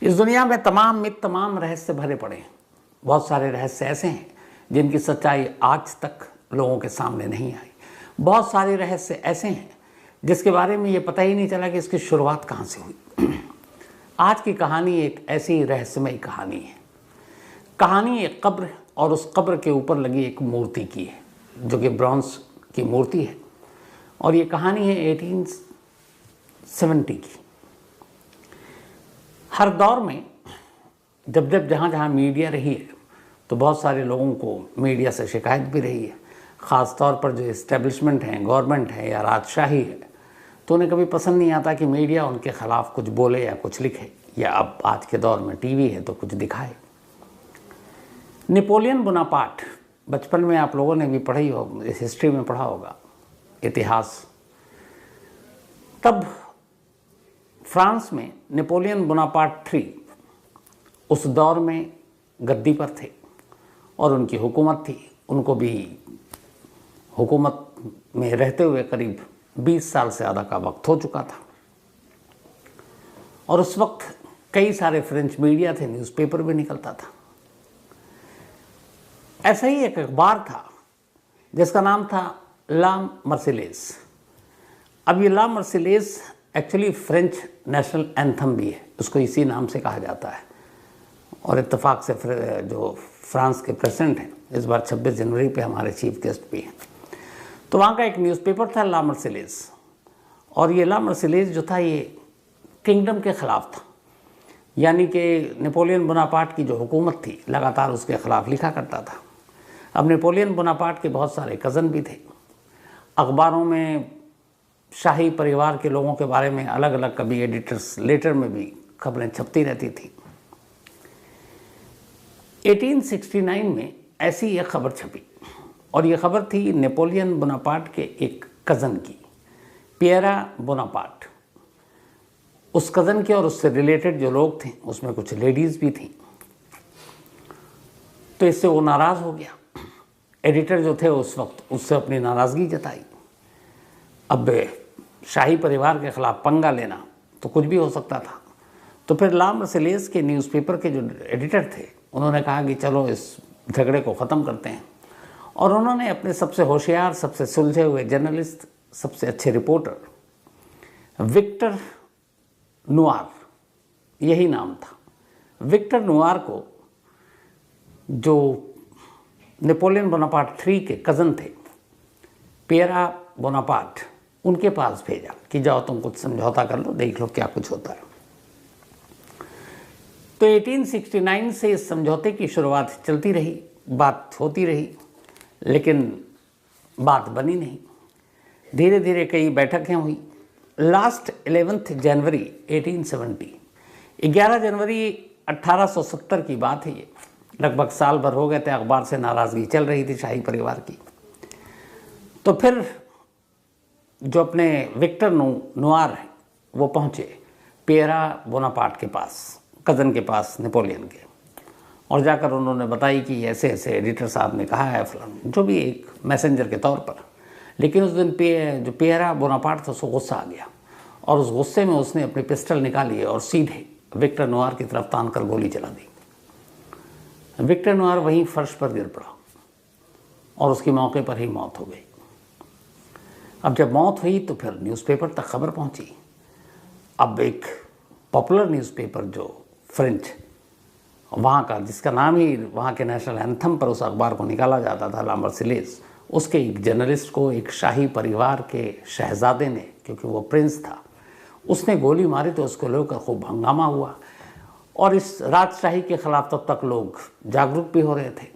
इस दुनिया में तमाम मिथ, तमाम रहस्य भरे पड़े हैं। बहुत सारे रहस्य ऐसे हैं जिनकी सच्चाई आज तक लोगों के सामने नहीं आई। बहुत सारे रहस्य ऐसे हैं जिसके बारे में ये पता ही नहीं चला कि इसकी शुरुआत कहाँ से हुई। आज की कहानी एक ऐसी रहस्यमयी कहानी है। कहानी एक कब्र और उस कब्र के ऊपर लगी एक मूर्ति की है, जो कि ब्रॉन्ज की मूर्ति है। और ये कहानी है 1870 की। हर दौर में जब जहाँ मीडिया रही है तो बहुत सारे लोगों को मीडिया से शिकायत भी रही है। ख़ास तौर पर जो इस्टेब्लिशमेंट है, गवर्नमेंट है या राजशाही है, तो उन्हें कभी पसंद नहीं आता कि मीडिया उनके ख़िलाफ़ कुछ बोले या कुछ लिखे, या अब आज के दौर में टीवी है तो कुछ दिखाए। नेपोलियन बोनापार्ट, बचपन में आप लोगों ने भी पढ़ी हो, इस हिस्ट्री में पढ़ा होगा, इतिहास। तब फ्रांस में नेपोलियन बोनापार्ट III उस दौर में गद्दी पर थे और उनकी हुकूमत थी। उनको भी हुकूमत में रहते हुए करीब 20 साल से ज़्यादा का वक्त हो चुका था। और उस वक्त कई सारे फ्रेंच मीडिया थे, न्यूज़पेपर भी निकलता था। ऐसा ही एक अखबार था जिसका नाम था ला मर्सिलेज। अब ये ला मर्सिलेज एक्चुअली फ्रेंच नेशनल एंथम भी है, उसको इसी नाम से कहा जाता है। और इत्तेफाक से जो फ्रांस के प्रेसिडेंट हैं, इस बार 26 जनवरी पे हमारे चीफ गेस्ट भी हैं, तो वहाँ का एक न्यूज़पेपर था ला मर्सिलेज। और ये ला मर्सिलेज जो था ये किंगडम के ख़िलाफ़ था, यानी कि नेपोलियन बोनापार्ट की जो हुकूमत थी लगातार उसके ख़िलाफ़ लिखा करता था। अब नेपोलियन बोनापार्ट के बहुत सारे कज़न भी थे। अखबारों में शाही परिवार के लोगों के बारे में अलग अलग कभी एडिटर्स लेटर में भी खबरें छपती रहती थी। 1869 में ऐसी एक खबर छपी, और ये खबर थी नेपोलियन बोनापार्ट के एक कज़न की, पियरा बोनापार्ट। उस कज़न के और उससे रिलेटेड जो लोग थे उसमें कुछ लेडीज़ भी थीं। तो इससे वो नाराज़ हो गया। एडिटर जो थे उस वक्त उससे अपनी नाराज़गी जताई। अब शाही परिवार के ख़िलाफ़ पंगा लेना तो कुछ भी हो सकता था। तो फिर ला मर्सिलेज के न्यूज़पेपर के जो एडिटर थे उन्होंने कहा कि चलो इस झगड़े को ख़त्म करते हैं। और उन्होंने अपने सबसे होशियार, सबसे सुलझे हुए जर्नलिस्ट, सबसे अच्छे रिपोर्टर विक्टर नुआर, यही नाम था, विक्टर नुआर को, जो नेपोलियन बोनापार्ट III के कज़न थे, पियरा बोनापार्ट, उनके पास भेजा कि जाओ तुम कुछ समझौता कर लो, देख लो क्या कुछ होता है। तो 1869 से इस समझौते की शुरुआत चलती रही, बात होती रही, लेकिन बात बनी नहीं। धीरे धीरे कई बैठकें हुई। लास्ट 11 जनवरी 1870, 11 जनवरी 1870 की बात है ये। लगभग साल भर हो गए थे, अखबार से नाराज़गी चल रही थी शाही परिवार की। तो फिर जो अपने विक्टर नुआर हैं वो पहुँचे पियरा बोनापार्ट के पास, कज़न के पास नेपोलियन के, और जाकर उन्होंने बताई कि ऐसे ऐसे एडिटर साहब ने कहा है फलान, जो भी एक मैसेंजर के तौर पर। लेकिन उस दिन जो पियरा बोनापार्ट था उसको गुस्सा आ गया, और उस गुस्से में उसने अपनी पिस्टल निकाली और सीधे विक्टर नुआर की तरफ तान कर गोली चला दी। विक्टर नुआर वहीं फर्श पर गिर पड़ा और उसकी मौके पर ही मौत हो गई। अब जब मौत हुई तो फिर न्यूज़पेपर तक खबर पहुंची। अब एक पॉपुलर न्यूज़पेपर जो फ्रेंच वहाँ का, जिसका नाम ही वहाँ के नेशनल एंथम पर उस अखबार को निकाला जाता था, ला मर्सिलेज, उसके एक जर्नलिस्ट को एक शाही परिवार के शहजादे ने, क्योंकि वो प्रिंस था, उसने गोली मारी। तो उसको लेकर खूब हंगामा हुआ और इस राजशाही के ख़िलाफ़ तब तक लोग जागरूक भी हो रहे थे,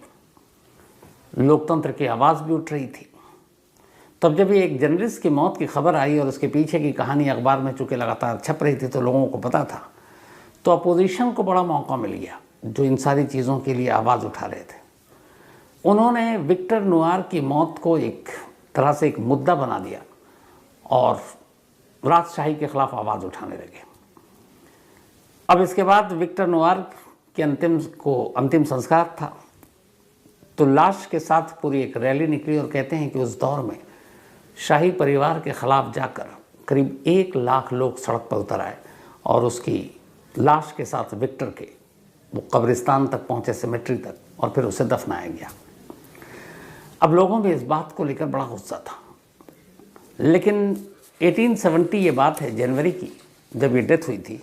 लोकतंत्र की आवाज़ भी उठ रही थी। तब जब ये एक जर्नलिस्ट की मौत की खबर आई और उसके पीछे की कहानी अखबार में चूँकि लगातार छप रही थी तो लोगों को पता था, तो अपोजिशन को बड़ा मौका मिल गया जो इन सारी चीज़ों के लिए आवाज़ उठा रहे थे। उन्होंने विक्टर नुआर की मौत को एक तरह से एक मुद्दा बना दिया और राजशाही के ख़िलाफ़ आवाज़ उठाने लगे। अब इसके बाद विक्टर नुआर के अंतिम संस्कार था, तो लाश के साथ पूरी एक रैली निकली। और कहते हैं कि उस दौर में शाही परिवार के ख़िलाफ़ जाकर करीब 1 लाख लोग सड़क पर उतर आए और उसकी लाश के साथ विक्टर के वो कब्रिस्तान तक पहुँचे, सिमेट्री तक, और फिर उसे दफनाया गया। अब लोगों में इस बात को लेकर बड़ा गुस्सा था, लेकिन 1870 ये बात है, जनवरी की, जब ये डेथ हुई थी।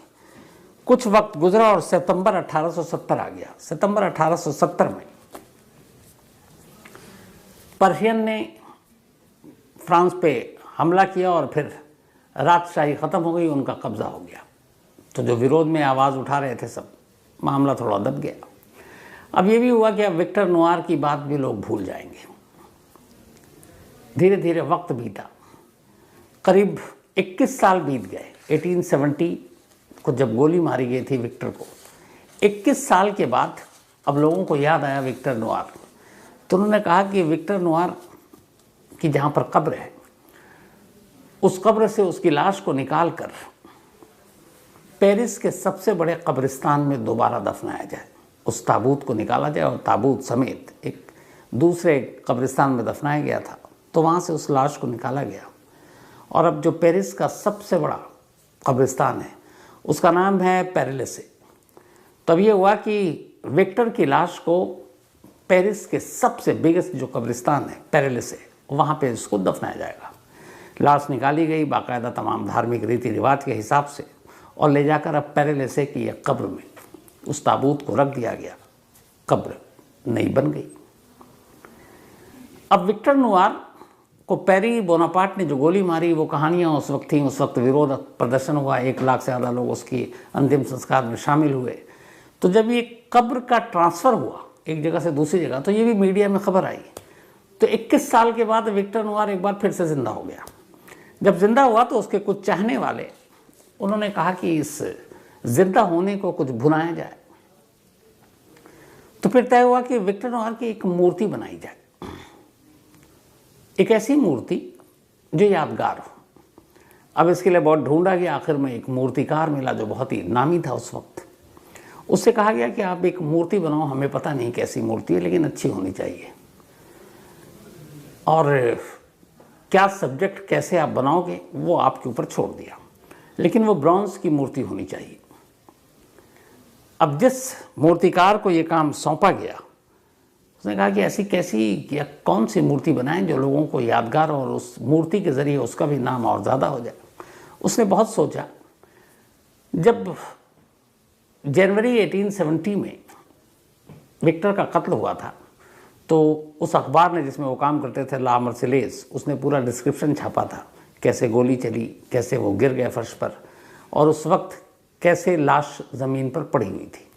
कुछ वक्त गुजरा और सितंबर 1870 आ गया। सितंबर 1870 में पर्शियन ने फ्रांस पे हमला किया और फिर राजशाही ख़त्म हो गई, उनका कब्ज़ा हो गया। तो जो विरोध में आवाज़ उठा रहे थे सब, मामला थोड़ा दब गया। अब ये भी हुआ कि अब विक्टर नोआर की बात भी लोग भूल जाएंगे। धीरे धीरे वक्त बीता, करीब 21 साल बीत गए। 1870 को जब गोली मारी गई थी विक्टर को, 21 साल के बाद अब लोगों को याद आया विक्टर नोआर। तो उन्होंने कहा कि विक्टर नोआर की जहाँ पर कब्र है, उस कब्र से उसकी लाश को निकाल कर पेरिस के सबसे बड़े कब्रिस्तान में दोबारा दफनाया जाए। उस ताबूत को निकाला जाए और ताबूत समेत एक दूसरे कब्रिस्तान में दफनाया गया था, तो वहाँ से उस लाश को निकाला गया। और अब जो पेरिस का सबसे बड़ा कब्रिस्तान है, उसका नाम है पेरेलिसे। तब ये हुआ कि विक्टर की लाश को पेरिस के सबसे बिगेस्ट जो कब्रिस्तान है पेरेलिसे, वहाँ पे इसको दफनाया जाएगा। लाश निकाली गई बाकायदा तमाम धार्मिक रीति रिवाज के हिसाब से, और ले जाकर अब पेरेलिसे की एक कब्र में उस ताबूत को रख दिया गया। कब्र नई बन गई। अब विक्टर नोआर को पेरी बोनापार्ट ने जो गोली मारी, वो कहानियाँ उस वक्त थी। उस वक्त विरोध प्रदर्शन हुआ, 1 लाख से ज़्यादा लोग उसकी अंतिम संस्कार में शामिल हुए। तो जब ये कब्र का ट्रांसफ़र हुआ एक जगह से दूसरी जगह, तो ये भी मीडिया में खबर आई। तो 21 साल के बाद विक्टर नोआर एक बार फिर से ज़िंदा हो गया। जब ज़िंदा हुआ तो उसके कुछ चाहने वाले, उन्होंने कहा कि इस ज़िंदा होने को कुछ भुनाया जाए। तो फिर तय हुआ कि विक्टर नोआर की एक मूर्ति बनाई जाए, एक ऐसी मूर्ति जो यादगार हो। अब इसके लिए बहुत ढूंढा गया, आखिर में एक मूर्तिकार मिला जो बहुत ही नामी था उस वक्त। उससे कहा गया कि आप एक मूर्ति बनाओ, हमें पता नहीं कैसी मूर्ति है, लेकिन अच्छी होनी चाहिए, और क्या सब्जेक्ट कैसे आप बनाओगे वो आपके ऊपर छोड़ दिया, लेकिन वो ब्रॉन्ज की मूर्ति होनी चाहिए। अब जिस मूर्तिकार को ये काम सौंपा गया, उसने कहा कि ऐसी कैसी या कौन सी मूर्ति बनाएं जो लोगों को यादगार, और उस मूर्ति के ज़रिए उसका भी नाम और ज़्यादा हो जाए। उसने बहुत सोचा। जब जनवरी 1870 में विक्टर का कत्ल हुआ था, तो उस अखबार ने जिसमें वो काम करते थे, ला मर्सिलेस, उसने पूरा डिस्क्रिप्शन छापा था, कैसे गोली चली, कैसे वो गिर गए फर्श पर, और उस वक्त कैसे लाश ज़मीन पर पड़ी हुई थी।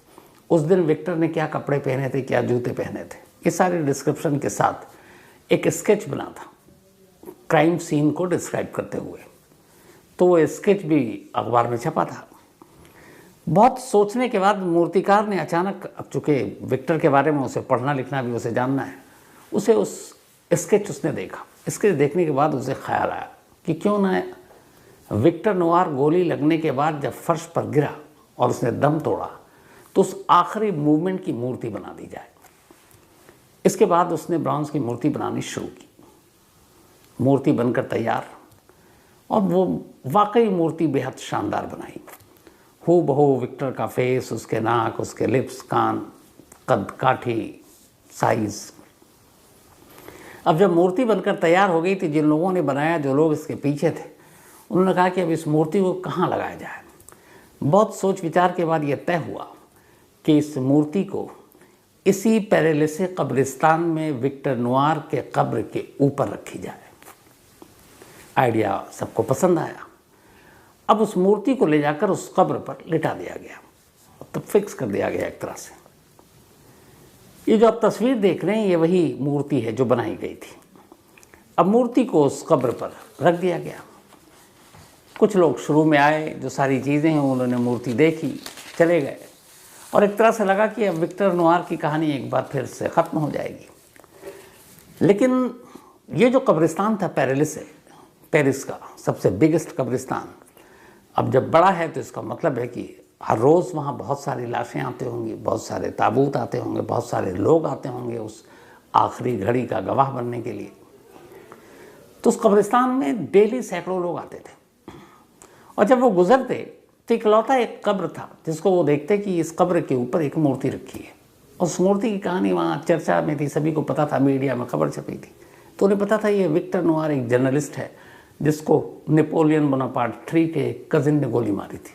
उस दिन विक्टर ने क्या कपड़े पहने थे, क्या जूते पहने थे, ये सारे डिस्क्रिप्शन के साथ एक स्केच बना था क्राइम सीन को डिस्क्राइब करते हुए। तो वो स्केच भी अखबार में छपा था। बहुत सोचने के बाद मूर्तिकार ने अचानक, अब चूँकि विक्टर के बारे में उसे पढ़ना लिखना भी उसे जानना है, उसे उस स्केच उसने देखा। स्केच देखने के बाद उसे ख्याल आया कि क्यों ना विक्टर नोआर गोली लगने के बाद जब फर्श पर गिरा और उसने दम तोड़ा, तो उस आखिरी मूवमेंट की मूर्ति बना दी जाए। इसके बाद उसने ब्रॉन्ज की मूर्ति बनानी शुरू की। मूर्ति बनकर तैयार, और वो वाकई मूर्ति बेहद शानदार बनाई। हू बहू विक्टर का फेस, उसके नाक, उसके लिप्स, कान, कद काठी, साइज। अब जब मूर्ति बनकर तैयार हो गई थी, जिन लोगों ने बनाया, जो लोग इसके पीछे थे, उन्होंने कहा कि अब इस मूर्ति को कहाँ लगाया जाए। बहुत सोच विचार के बाद यह तय हुआ कि इस मूर्ति को इसी पेरेलिसे कब्रिस्तान में विक्टर नोआर के कब्र के ऊपर रखी जाए। आइडिया सबको पसंद आया। अब उस मूर्ति को ले जाकर उस कब्र पर लिटा दिया गया, तब फिक्स कर दिया गया एक तरह से। ये जो आप तस्वीर देख रहे हैं, ये वही मूर्ति है जो बनाई गई थी। अब मूर्ति को उस कब्र पर रख दिया गया। कुछ लोग शुरू में आए, जो सारी चीज़ें हैं उन्होंने मूर्ति देखी, चले गए, और एक तरह से लगा कि अब विक्टर नोआर की कहानी एक बार फिर से ख़त्म हो जाएगी। लेकिन ये जो कब्रिस्तान था पेरेलिसे, पेरिस का सबसे बिगेस्ट कब्रिस्तान, अब जब बड़ा है तो इसका मतलब है कि हर रोज़ वहाँ बहुत सारी लाशें आते होंगी, बहुत सारे ताबूत आते होंगे, बहुत सारे लोग आते होंगे उस आखिरी घड़ी का गवाह बनने के लिए। तो उस कब्रिस्तान में डेली सैकड़ों लोग आते थे, और जब वो गुजरते तो इकलौता एक कब्र था जिसको वो देखते कि इस कब्र के ऊपर एक मूर्ति रखी है। उस मूर्ति की कहानी वहाँ चर्चा में थी, सभी को पता था, मीडिया में खबर छपी थी। तो उन्हें पता था ये विक्टर नोआर एक जर्नलिस्ट है जिसको नेपोलियन बोनापार्ट III के कजिन ने गोली मारी थी।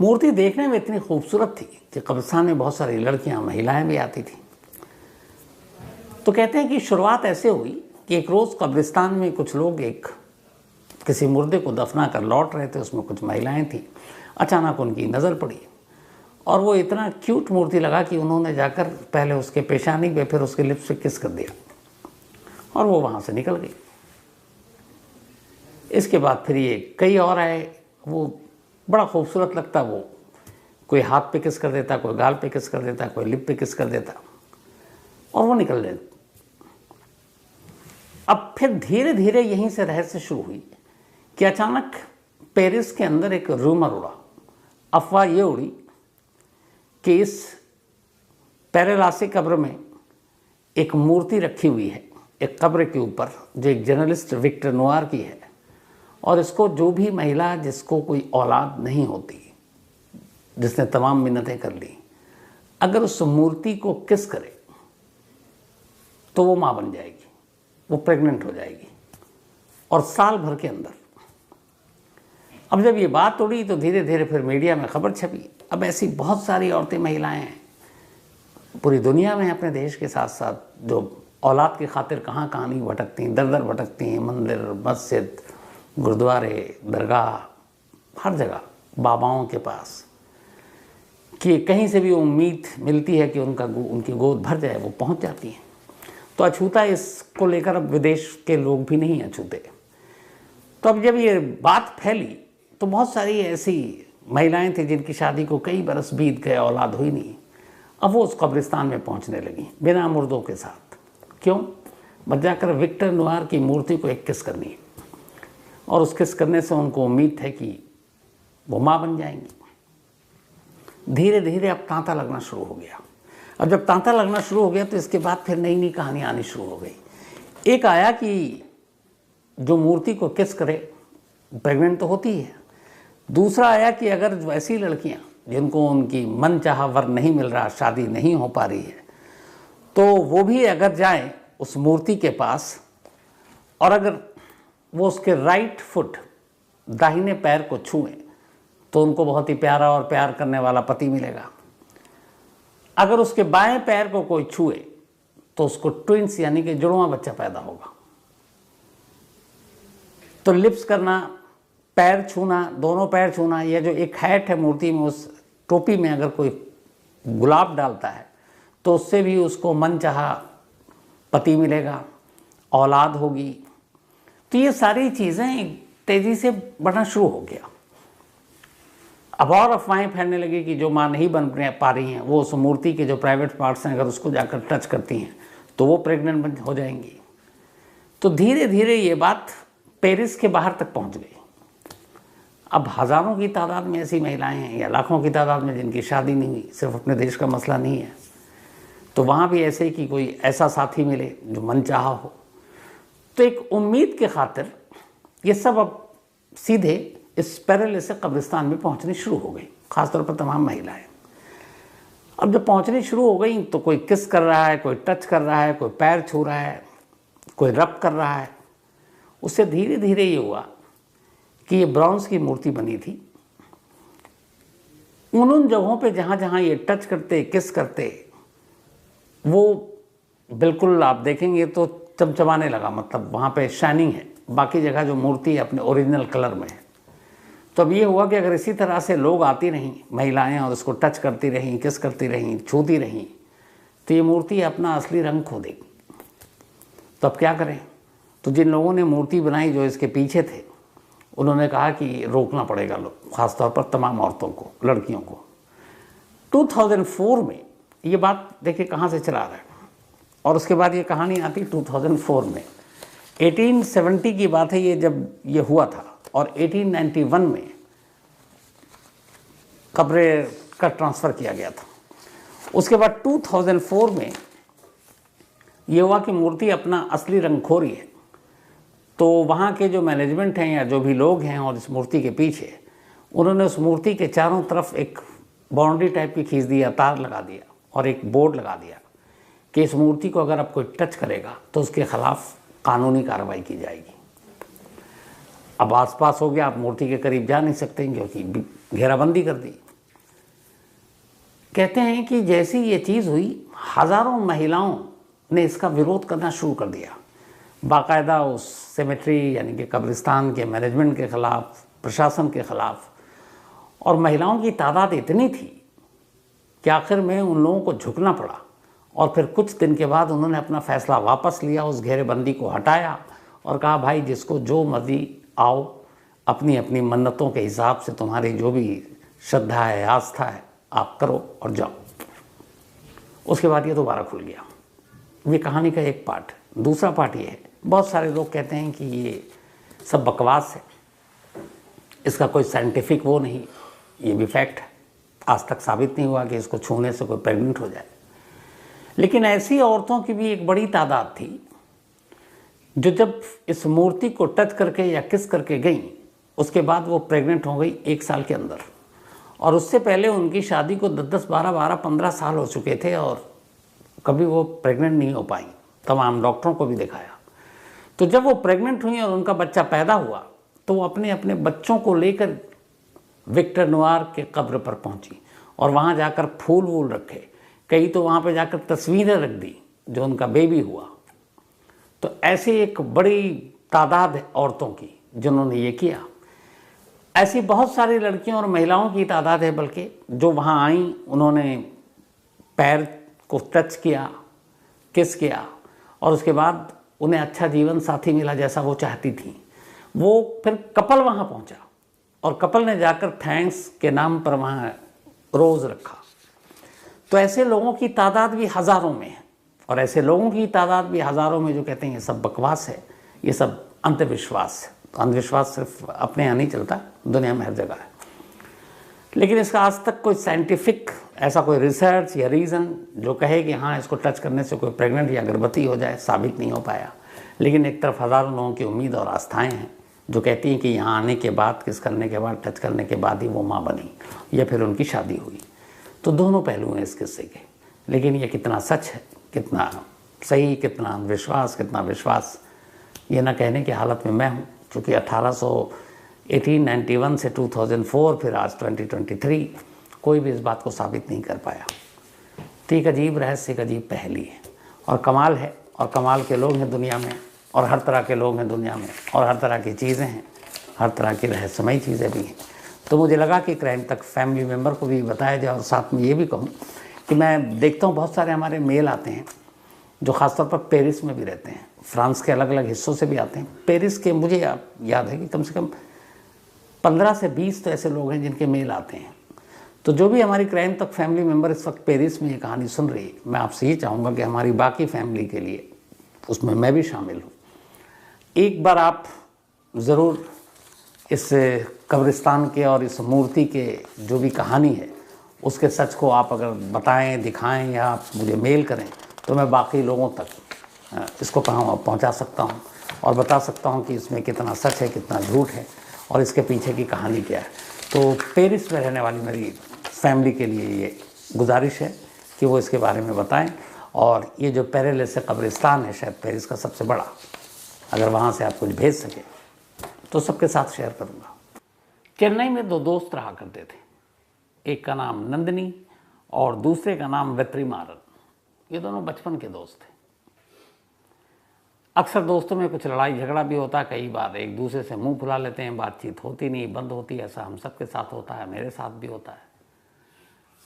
मूर्ति देखने में इतनी खूबसूरत थी कि कब्रिस्तान में बहुत सारी लड़कियां, महिलाएं भी आती थी। तो कहते हैं कि शुरुआत ऐसे हुई कि एक रोज़ कब्रिस्तान में कुछ लोग एक किसी मुर्दे को दफना कर लौट रहे थे, उसमें कुछ महिलाएं थीं। अचानक उनकी नज़र पड़ी और वो इतना क्यूट मूर्ति लगा कि उन्होंने जाकर पहले उसके पेशानी पे फिर उसके लिप्स पे किस कर दिया और वो वहाँ से निकल गई। इसके बाद फिर ये कई और आए, वो बड़ा खूबसूरत लगता, वो कोई हाथ पे किस कर देता, कोई गाल पे किस कर देता, कोई लिप पे किस कर देता और वो निकल गए। अब फिर धीरे धीरे यहीं से रहस्य शुरू हुई कि अचानक पेरिस के अंदर एक रूमर उड़ा, अफवाह ये उड़ी कि इस पेरेलासी कब्र में एक मूर्ति रखी हुई है एक कब्र के ऊपर, जो एक जर्नलिस्ट विक्टर नोआर की है, और इसको जो भी महिला जिसको कोई औलाद नहीं होती, जिसने तमाम मिन्नतें कर ली, अगर उस मूर्ति को किस करे तो वो माँ बन जाएगी, वो प्रेग्नेंट हो जाएगी और साल भर के अंदर। अब जब ये बात उड़ी तो धीरे धीरे फिर मीडिया में खबर छपी। अब ऐसी बहुत सारी औरतें, महिलाएं हैं पूरी दुनिया में, अपने देश के साथ साथ, जो औलाद की खातिर कहाँ कहाँ नहीं भटकती हैं, दर दर भटकती हैं, मंदिर, मस्जिद, गुरुद्वारे, दरगाह, हर जगह बाबाओं के पास, कि कहीं से भी उम्मीद मिलती है कि उनकी गोद भर जाए, वो पहुंच जाती हैं। तो अछूता इसको लेकर अब विदेश के लोग भी नहीं अछूते। तो अब जब ये बात फैली तो बहुत सारी ऐसी महिलाएं थी जिनकी शादी को कई बरस बीत गए, औलाद हुई नहीं। अब वो उस कब्रिस्तान में पहुंचने लगी बिना मुर्दों के साथ। क्यों? बस जाकर विक्टर नोआर की मूर्ति को एक किस करनी है और उस किस करने से उनको उम्मीद है कि वो माँ बन जाएंगी। धीरे धीरे अब तांता लगना शुरू हो गया। अब जब तांता लगना शुरू हो गया तो इसके बाद फिर नई नई कहानियाँ आनी शुरू हो गई। एक आया कि जो मूर्ति को किस करे प्रेग्नेंट तो होती है। दूसरा आया कि अगर वैसी लड़कियां जिनको उनकी मन चाहा वर नहीं मिल रहा, शादी नहीं हो पा रही है, तो वो भी अगर जाएं उस मूर्ति के पास और अगर वो उसके राइट फुट, दाहिने पैर को छुएं तो उनको बहुत ही प्यारा और प्यार करने वाला पति मिलेगा। अगर उसके बाएं पैर को कोई छुए तो उसको ट्विंस यानी कि जुड़वां बच्चा पैदा होगा। तो लिप्स करना, पैर छूना, दोनों पैर छूना, यह जो एक हैट है मूर्ति में, उस टोपी में अगर कोई गुलाब डालता है तो उससे भी उसको मनचाहा पति मिलेगा, औलाद होगी। तो ये सारी चीज़ें तेज़ी से बढ़ना शुरू हो गया। अब और अफवाहें फैलने लगी कि जो माँ नहीं बन पा रही हैं वो उस मूर्ति के जो प्राइवेट पार्ट्स हैं अगर उसको जाकर टच करती हैं तो वो प्रेग्नेंट हो जाएंगी। तो धीरे धीरे ये बात पेरिस के बाहर तक पहुंच गई। अब हज़ारों की तादाद में ऐसी महिलाएं हैं या लाखों की तादाद में जिनकी शादी नहीं हुई। सिर्फ अपने देश का मसला नहीं है, तो वहाँ भी ऐसे कि कोई ऐसा साथी मिले जो मनचाहा हो। तो एक उम्मीद के खातिर ये सब अब सीधे इस पेरेलासी कब्रिस्तान में पहुंचनी शुरू हो गई, खासतौर पर तमाम महिलाएं। अब जब पहुंचनी शुरू हो गई तो कोई किस कर रहा है, कोई टच कर रहा है, कोई पैर छू रहा है, कोई रब कर रहा है। उससे धीरे धीरे ये हुआ कि ये ब्रॉन्ज की मूर्ति बनी थी। उन जगहों पे जहाँ जहाँ ये टच करते, किस करते, वो बिल्कुल आप देखेंगे तो चमचमाने लगा, मतलब वहाँ पे शाइनिंग है। बाकी जगह जो मूर्ति है अपने ओरिजिनल कलर में है। तो अब ये हुआ कि अगर इसी तरह से लोग आती रहीं महिलाएं और उसको टच करती रहीं, किस करती रहीं, छूती रहीं, तो ये मूर्ति अपना असली रंग खो देगी। तो अब क्या करें? तो जिन लोगों ने मूर्ति बनाई, जो इसके पीछे थे, उन्होंने कहा कि रोकना पड़ेगा लोग, ख़ासतौर पर तमाम औरतों को, लड़कियों को। 2004 में ये बात देखिए कहाँ से चला रहा है। और उसके बाद ये कहानी आती 2004 में। 1870 की बात है ये, जब ये हुआ था। और 1891 में कब्र का ट्रांसफ़र किया गया था। उसके बाद 2004 में ये हुआ कि मूर्ति अपना असली रंग खो रही है। तो वहाँ के जो मैनेजमेंट हैं या जो भी लोग हैं और इस मूर्ति के पीछे, उन्होंने उस मूर्ति के चारों तरफ एक बाउंड्री टाइप की खींच दिया, तार लगा दिया और एक बोर्ड लगा दिया कि इस मूर्ति को अगर आप कोई टच करेगा तो उसके खिलाफ कानूनी कार्रवाई की जाएगी। अब आसपास हो गया, आप मूर्ति के करीब जा नहीं सकते क्योंकि घेराबंदी कर दी। कहते हैं कि जैसी ये चीज़ हुई, हज़ारों महिलाओं ने इसका विरोध करना शुरू कर दिया, बाकायदा उस सेमेट्री यानी कि कब्रिस्तान के मैनेजमेंट के ख़िलाफ़, प्रशासन के ख़िलाफ़। और महिलाओं की तादाद इतनी थी कि आखिर में उन लोगों को झुकना पड़ा और फिर कुछ दिन के बाद उन्होंने अपना फ़ैसला वापस लिया, उस घेरेबंदी को हटाया और कहा भाई जिसको जो मर्जी आओ, अपनी अपनी मन्नतों के हिसाब से तुम्हारी जो भी श्रद्धा है, आस्था है, आप करो और जाओ। उसके बाद ये दोबारा खुल गया। ये कहानी का एक पार्ट। दूसरा पार्ट ये है, बहुत सारे लोग कहते हैं कि ये सब बकवास है, इसका कोई साइंटिफिक वो नहीं, ये भी फैक्ट है, आज तक साबित नहीं हुआ कि इसको छूने से कोई प्रेग्नेंट हो जाए। लेकिन ऐसी औरतों की भी एक बड़ी तादाद थी जो जब इस मूर्ति को टच करके या किस करके गई, उसके बाद वो प्रेग्नेंट हो गई 1 साल के अंदर। और उससे पहले उनकी शादी को 10-10, 12-12, 15 साल हो चुके थे और कभी वो प्रेग्नेंट नहीं हो पाई। तमाम डॉक्टरों को भी दिखाया। तो जब वो प्रेग्नेंट हुई और उनका बच्चा पैदा हुआ तो वो अपने अपने बच्चों को लेकर विक्टर नोआर के कब्र पर पहुंची और वहाँ जाकर फूल वूल रखे, कई तो वहाँ पे जाकर तस्वीरें रख दी जो उनका बेबी हुआ। तो ऐसे एक बड़ी तादाद है औरतों की जिन्होंने ये किया। ऐसी बहुत सारी लड़कियों और महिलाओं की तादाद है बल्कि जो वहाँ आईं, उन्होंने पैर को टच किया, किस किया और उसके बाद उन्हें अच्छा जीवन साथी मिला जैसा वो चाहती थी। वो फिर कपल वहाँ पहुँचा और कपल ने जाकर थैंक्स के नाम पर वहाँ रोज़ रखा। तो ऐसे लोगों की तादाद भी हज़ारों में है और ऐसे लोगों की तादाद भी हज़ारों में जो कहते हैं ये सब बकवास है, ये सब अंधविश्वास है। तो अंधविश्वास सिर्फ अपने यहाँ नहीं चलता, दुनिया में हर जगह है। लेकिन इसका आज तक कोई साइंटिफिक ऐसा कोई रिसर्च या रीज़न जो कहे कि हाँ इसको टच करने से कोई प्रेग्नेंट या गर्भवती हो जाए, साबित नहीं हो पाया। लेकिन एक तरफ हज़ारों लोगों की उम्मीद और आस्थाएँ हैं जो कहती हैं कि यहाँ आने के बाद, किस करने के बाद, टच करने के बाद ही वो माँ बनी या फिर उनकी शादी हुई। तो दोनों पहलू हैं इस किस्से के। लेकिन ये कितना सच है, कितना सही, कितना विश्वास, कितना विश्वास, ये ना कहने की हालत में मैं हूँ। चूँकि 1891 से 2004 फिर आज 2023 कोई भी इस बात को साबित नहीं कर पाया। तो एक अजीब रहस्य, एक अजीब पहेली है और कमाल है। और कमाल के लोग हैं दुनिया में और हर तरह के लोग हैं दुनिया में और हर तरह की चीज़ें हैं, हर तरह की रहस्यमयी चीज़ें भी हैं। तो मुझे लगा कि क्राइम तक फैमिली मेम्बर को भी बताया जाए और साथ में ये भी कहूँ कि मैं देखता हूँ बहुत सारे हमारे मेल आते हैं जो ख़ासतौर पर पेरिस में भी रहते हैं, फ्रांस के अलग अलग हिस्सों से भी आते हैं। पेरिस के मुझे याद है कि कम से कम 15 से 20 तो ऐसे लोग हैं जिनके मेल आते हैं। तो जो भी हमारी क्राइम तक फैमिली मेम्बर इस वक्त पेरिस में ये कहानी सुन रही है, मैं आपसे ये चाहूँगा कि हमारी बाकी फैमिली के लिए, उसमें मैं भी शामिल हूँ, एक बार आप ज़रूर इस कब्रिस्तान के और इस मूर्ति के जो भी कहानी है उसके सच को आप अगर बताएं, दिखाएं या आप मुझे मेल करें तो मैं बाकी लोगों तक इसको पहुंचा सकता हूं और बता सकता हूं कि इसमें कितना सच है, कितना झूठ है और इसके पीछे की कहानी क्या है। तो पेरिस में रहने वाली मेरी फैमिली के लिए ये गुजारिश है कि वो इसके बारे में बताएं। और ये जो पेरेले से कब्रिस्तान है शायद पेरिस का सबसे बड़ा, अगर वहाँ से आप कुछ भेज सके तो सबके साथ शेयर करूँगा। चेन्नई में 2 दोस्त रहा करते थे, एक का नाम नंदिनी और दूसरे का नाम वेत्रीमारन। ये दोनों बचपन के दोस्त थे। अक्सर दोस्तों में कुछ लड़ाई झगड़ा भी होता है, कई बार एक दूसरे से मुंह फुला लेते हैं, बातचीत होती नहीं, बंद होती है। ऐसा हम सबके साथ होता है, मेरे साथ भी होता है।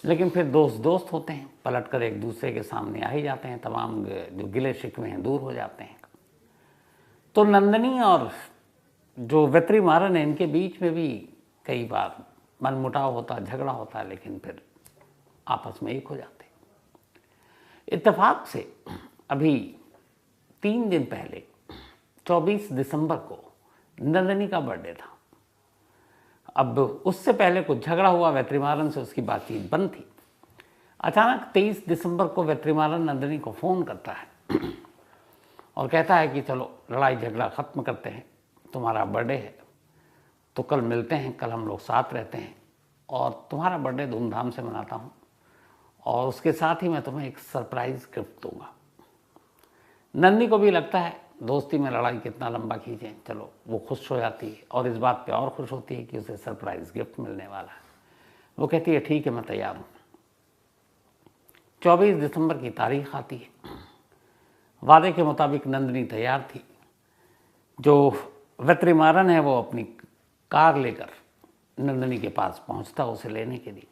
लेकिन फिर दोस्त होते हैं, पलट कर एक दूसरे के सामने आ ही जाते हैं, तमाम जो गिले शिकवे हैं दूर हो जाते हैं। तो नंदिनी और जो वेत्रीमारन है इनके बीच में भी कई बार मनमुटाव होता, झगड़ा होता, लेकिन फिर आपस में एक हो जाते। इत्तेफाक से अभी 3 दिन पहले 24 दिसंबर को नंदिनी का बर्थडे था। अब उससे पहले कुछ झगड़ा हुआ, वेत्रीमारन से उसकी बातचीत बंद थी। अचानक 23 दिसंबर को वेत्रीमारन नंदिनी को फ़ोन करता है और कहता है कि चलो लड़ाई झगड़ा ख़त्म करते हैं, तुम्हारा बर्थडे है तो कल मिलते हैं, कल हम लोग साथ रहते हैं और तुम्हारा बर्थडे धूमधाम से मनाता हूँ और उसके साथ ही मैं तुम्हें एक सरप्राइज़ गिफ्ट दूंगा। नंदनी को भी लगता है दोस्ती में लड़ाई कितना लंबा खींचें, चलो वो खुश हो जाती है और इस बात पे और खुश होती है कि उसे सरप्राइज़ गिफ्ट मिलने वाला है। वो कहती है ठीक है मैं तैयार हूँ। 24 दिसंबर की तारीख आती है। वादे के मुताबिक नंदनी तैयार थी। जो वेत्रिमारन है वो अपनी कार लेकर नंदनी के पास पहुंचता उसे लेने के लिए।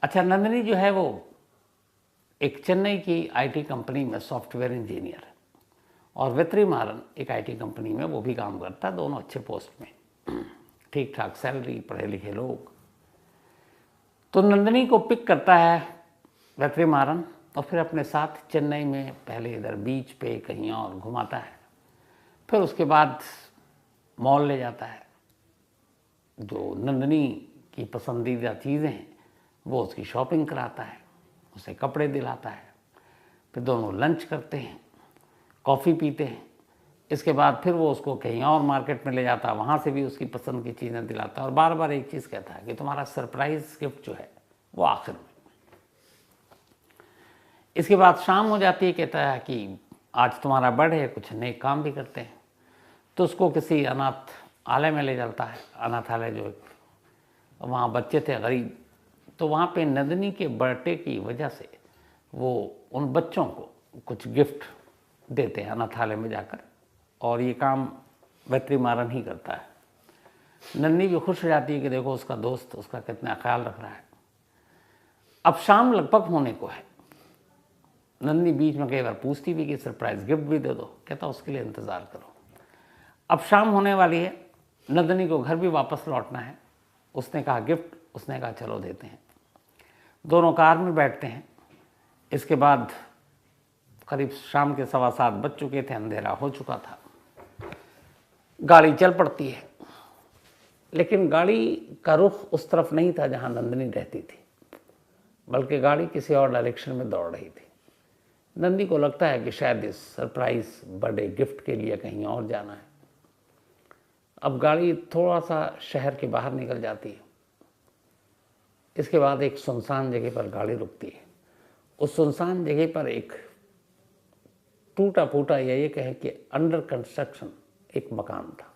अच्छा, नंदनी जो है वो एक चेन्नई की आईटी कंपनी में सॉफ्टवेयर इंजीनियर है और वेत्रिमारन एक आईटी कंपनी में वो भी काम करता है, दोनों अच्छे पोस्ट में, ठीक ठाक सैलरी, पढ़े लिखे लोग। तो नंदनी को पिक करता है वेत्रिमारन और फिर अपने साथ चेन्नई में पहले इधर बीच पे कहीं और घुमाता है, फिर उसके बाद मॉल ले जाता है। जो नंदनी की पसंदीदा चीज़ें हैं वो उसकी शॉपिंग कराता है, उसे कपड़े दिलाता है, फिर दोनों लंच करते हैं, कॉफ़ी पीते हैं। इसके बाद फिर वो उसको कहीं और मार्केट में ले जाता है, वहाँ से भी उसकी पसंद की चीज़ें दिलाता है और बार बार एक चीज़ कहता है कि तुम्हारा सरप्राइज़ गिफ्ट जो है वो आखिर में। इसके बाद शाम हो जाती है, कहता है कि आज तुम्हारा बर्थडे है, कुछ नए काम भी करते हैं। तो उसको किसी अनाथ आलय में ले जाता है, अनाथालय जो वहाँ बच्चे थे गरीब, तो वहाँ पे नंदनी के बर्थडे की वजह से वो उन बच्चों को कुछ गिफ्ट देते हैं अनाथालय में जाकर और ये काम वेत्रिमारन ही करता है। नंदनी भी खुश हो जाती है कि देखो उसका दोस्त उसका कितना ख्याल रख रहा है। अब शाम लगभग होने को है। नंदनी बीच में कई बार पूछती भी कि सरप्राइज़ गिफ्ट भी दे दो, कहता उसके लिए इंतज़ार करो। अब शाम होने वाली है, नंदनी को घर भी वापस लौटना है। उसने कहा गिफ्ट, उसने कहा चलो देते हैं। दोनों कार में बैठते हैं। इसके बाद करीब शाम के 7:15 बज चुके थे, अंधेरा हो चुका था। गाड़ी चल पड़ती है, लेकिन गाड़ी का रुख उस तरफ नहीं था जहां नंदनी रहती थी, बल्कि गाड़ी किसी और डायरेक्शन में दौड़ रही थी। नंदनी को लगता है कि शायद इस सरप्राइज बर्थडे गिफ्ट के लिए कहीं और जाना है। अब गाड़ी थोड़ा सा शहर के बाहर निकल जाती है। इसके बाद एक सुनसान जगह पर गाड़ी रुकती है। उस सुनसान जगह पर एक टूटा फूटा या ये कहें कि अंडर कंस्ट्रक्शन एक मकान था।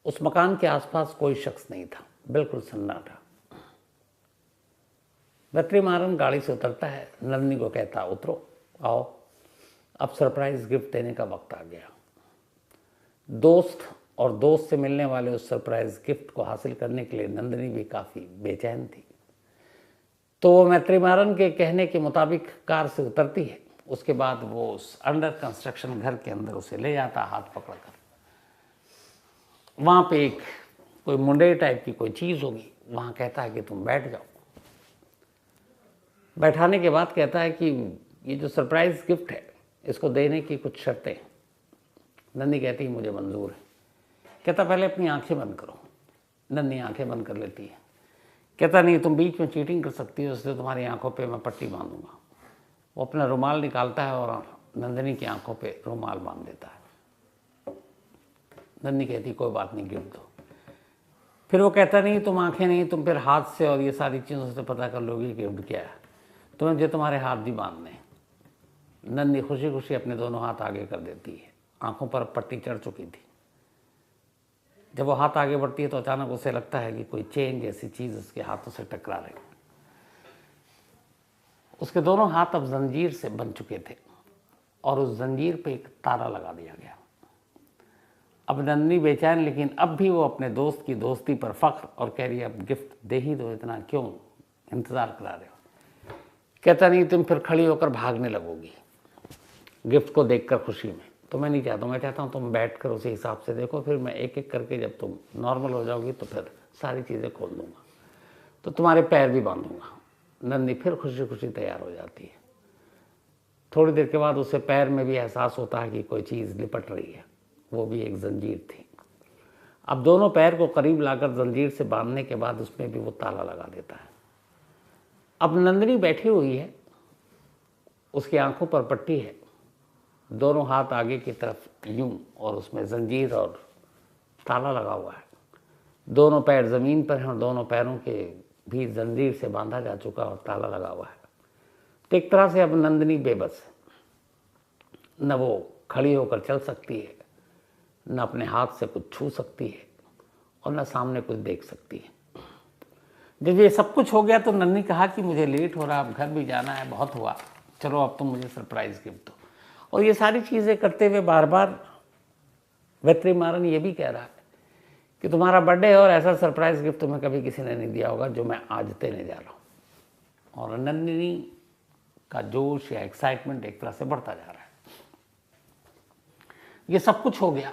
उस मकान के आसपास कोई शख्स नहीं था, बिल्कुल सन्नाटा। वेत्रिमारन गाड़ी से उतरता है, नंदनी को कहता उतरो, आओ अब सरप्राइज गिफ्ट देने का वक्त आ गया। दोस्त और दोस्त से मिलने वाले उस सरप्राइज गिफ्ट को हासिल करने के लिए नंदनी भी काफ़ी बेचैन थी। तो वो वेत्रिमारन के कहने के मुताबिक कार से उतरती है। उसके बाद वो उस अंडर कंस्ट्रक्शन घर के अंदर उसे ले जाता हाथ पकड़कर। वहाँ पे एक कोई मुंडे टाइप की कोई चीज़ होगी, वहाँ कहता है कि तुम बैठ जाओ। बैठाने के बाद कहता है कि ये जो सरप्राइज गिफ्ट है इसको देने की कुछ शर्तें। नंदनी कहती है मुझे मंजूर है। कहता पहले अपनी आंखें बंद करो। नंदनी आंखें बंद कर लेती है। कहता नहीं, तुम बीच में चीटिंग कर सकती हो, इसलिए तुम्हारी आंखों पे मैं पट्टी बांधूंगा। वो अपना रुमाल निकालता है और नंदनी की आंखों पे रुमाल बांध देता है। नंदनी कहती कोई बात नहीं, गिफ्ट दो। फिर वो कहता नहीं तुम आंखें नहीं, तुम फिर हाथ से और ये सारी चीज़ों से पता कर लोगी गिफ्ट क्या है, तुम्हें जो तुम्हारे हाथ भी बांधने। नंदनी खुशी खुशी अपने दोनों हाथ आगे कर देती है। आंखों पर पट्टी चढ़ चुकी थी। जब वो हाथ आगे बढ़ती है तो अचानक उसे लगता है कि कोई चेन जैसी चीज़ उसके हाथों से टकरा रही। उसके दोनों हाथ अब जंजीर से बन चुके थे और उस जंजीर पे एक ताला लगा दिया गया। अब नंदनी बेचैन, लेकिन अब भी वो अपने दोस्त की दोस्ती पर फख्र और कह रही है अब गिफ्ट दे ही दो, इतना क्यों इंतज़ार करा रहे हो। कहता नहीं, तुम फिर खड़ी होकर भागने लगोगी गिफ्ट को देखकर खुशी में। तो मैं नहीं चाहता हूँ, मैं चाहता हूँ तुम बैठकर उसी हिसाब से देखो, फिर मैं एक एक करके जब तुम नॉर्मल हो जाओगी तो फिर सारी चीज़ें खोल दूँगा, तो तुम्हारे पैर भी बांधूँगा। नंदनी फिर खुशी खुशी तैयार हो जाती है। थोड़ी देर के बाद उसे पैर में भी एहसास होता है कि कोई चीज़ लिपट रही है, वो भी एक जंजीर थी। अब दोनों पैर को करीब लाकर जंजीर से बांधने के बाद उसमें भी वो ताला लगा देता है। अब नंदनी बैठी हुई है, उसकी आंखों पर पट्टी है दोनों हाथ आगे की तरफ यूं, और उसमें जंजीर और ताला लगा हुआ है। दोनों पैर ज़मीन पर हैं और दोनों पैरों के भी जंजीर से बांधा जा चुका और ताला लगा हुआ है। तो एक तरह से अब नंदिनी बेबस है, न वो खड़ी होकर चल सकती है, न अपने हाथ से कुछ छू सकती है, और न सामने कुछ देख सकती है। जब ये सब कुछ हो गया तो नन्ही कहा कि मुझे लेट हो रहा, अब घर भी जाना है, बहुत हुआ, चलो अब तुम मुझे सरप्राइज़ गिफ्ट दो। और ये सारी चीज़ें करते हुए बार बार वेत्रीमारन ये भी कह रहा है कि तुम्हारा बर्थडे है और ऐसा सरप्राइज़ गिफ्ट तुम्हें कभी किसी ने नहीं दिया होगा जो मैं आज देने जा रहा हूँ। और नन्ही का जोश या एक्साइटमेंट एक तरह से बढ़ता जा रहा है। ये सब कुछ हो गया,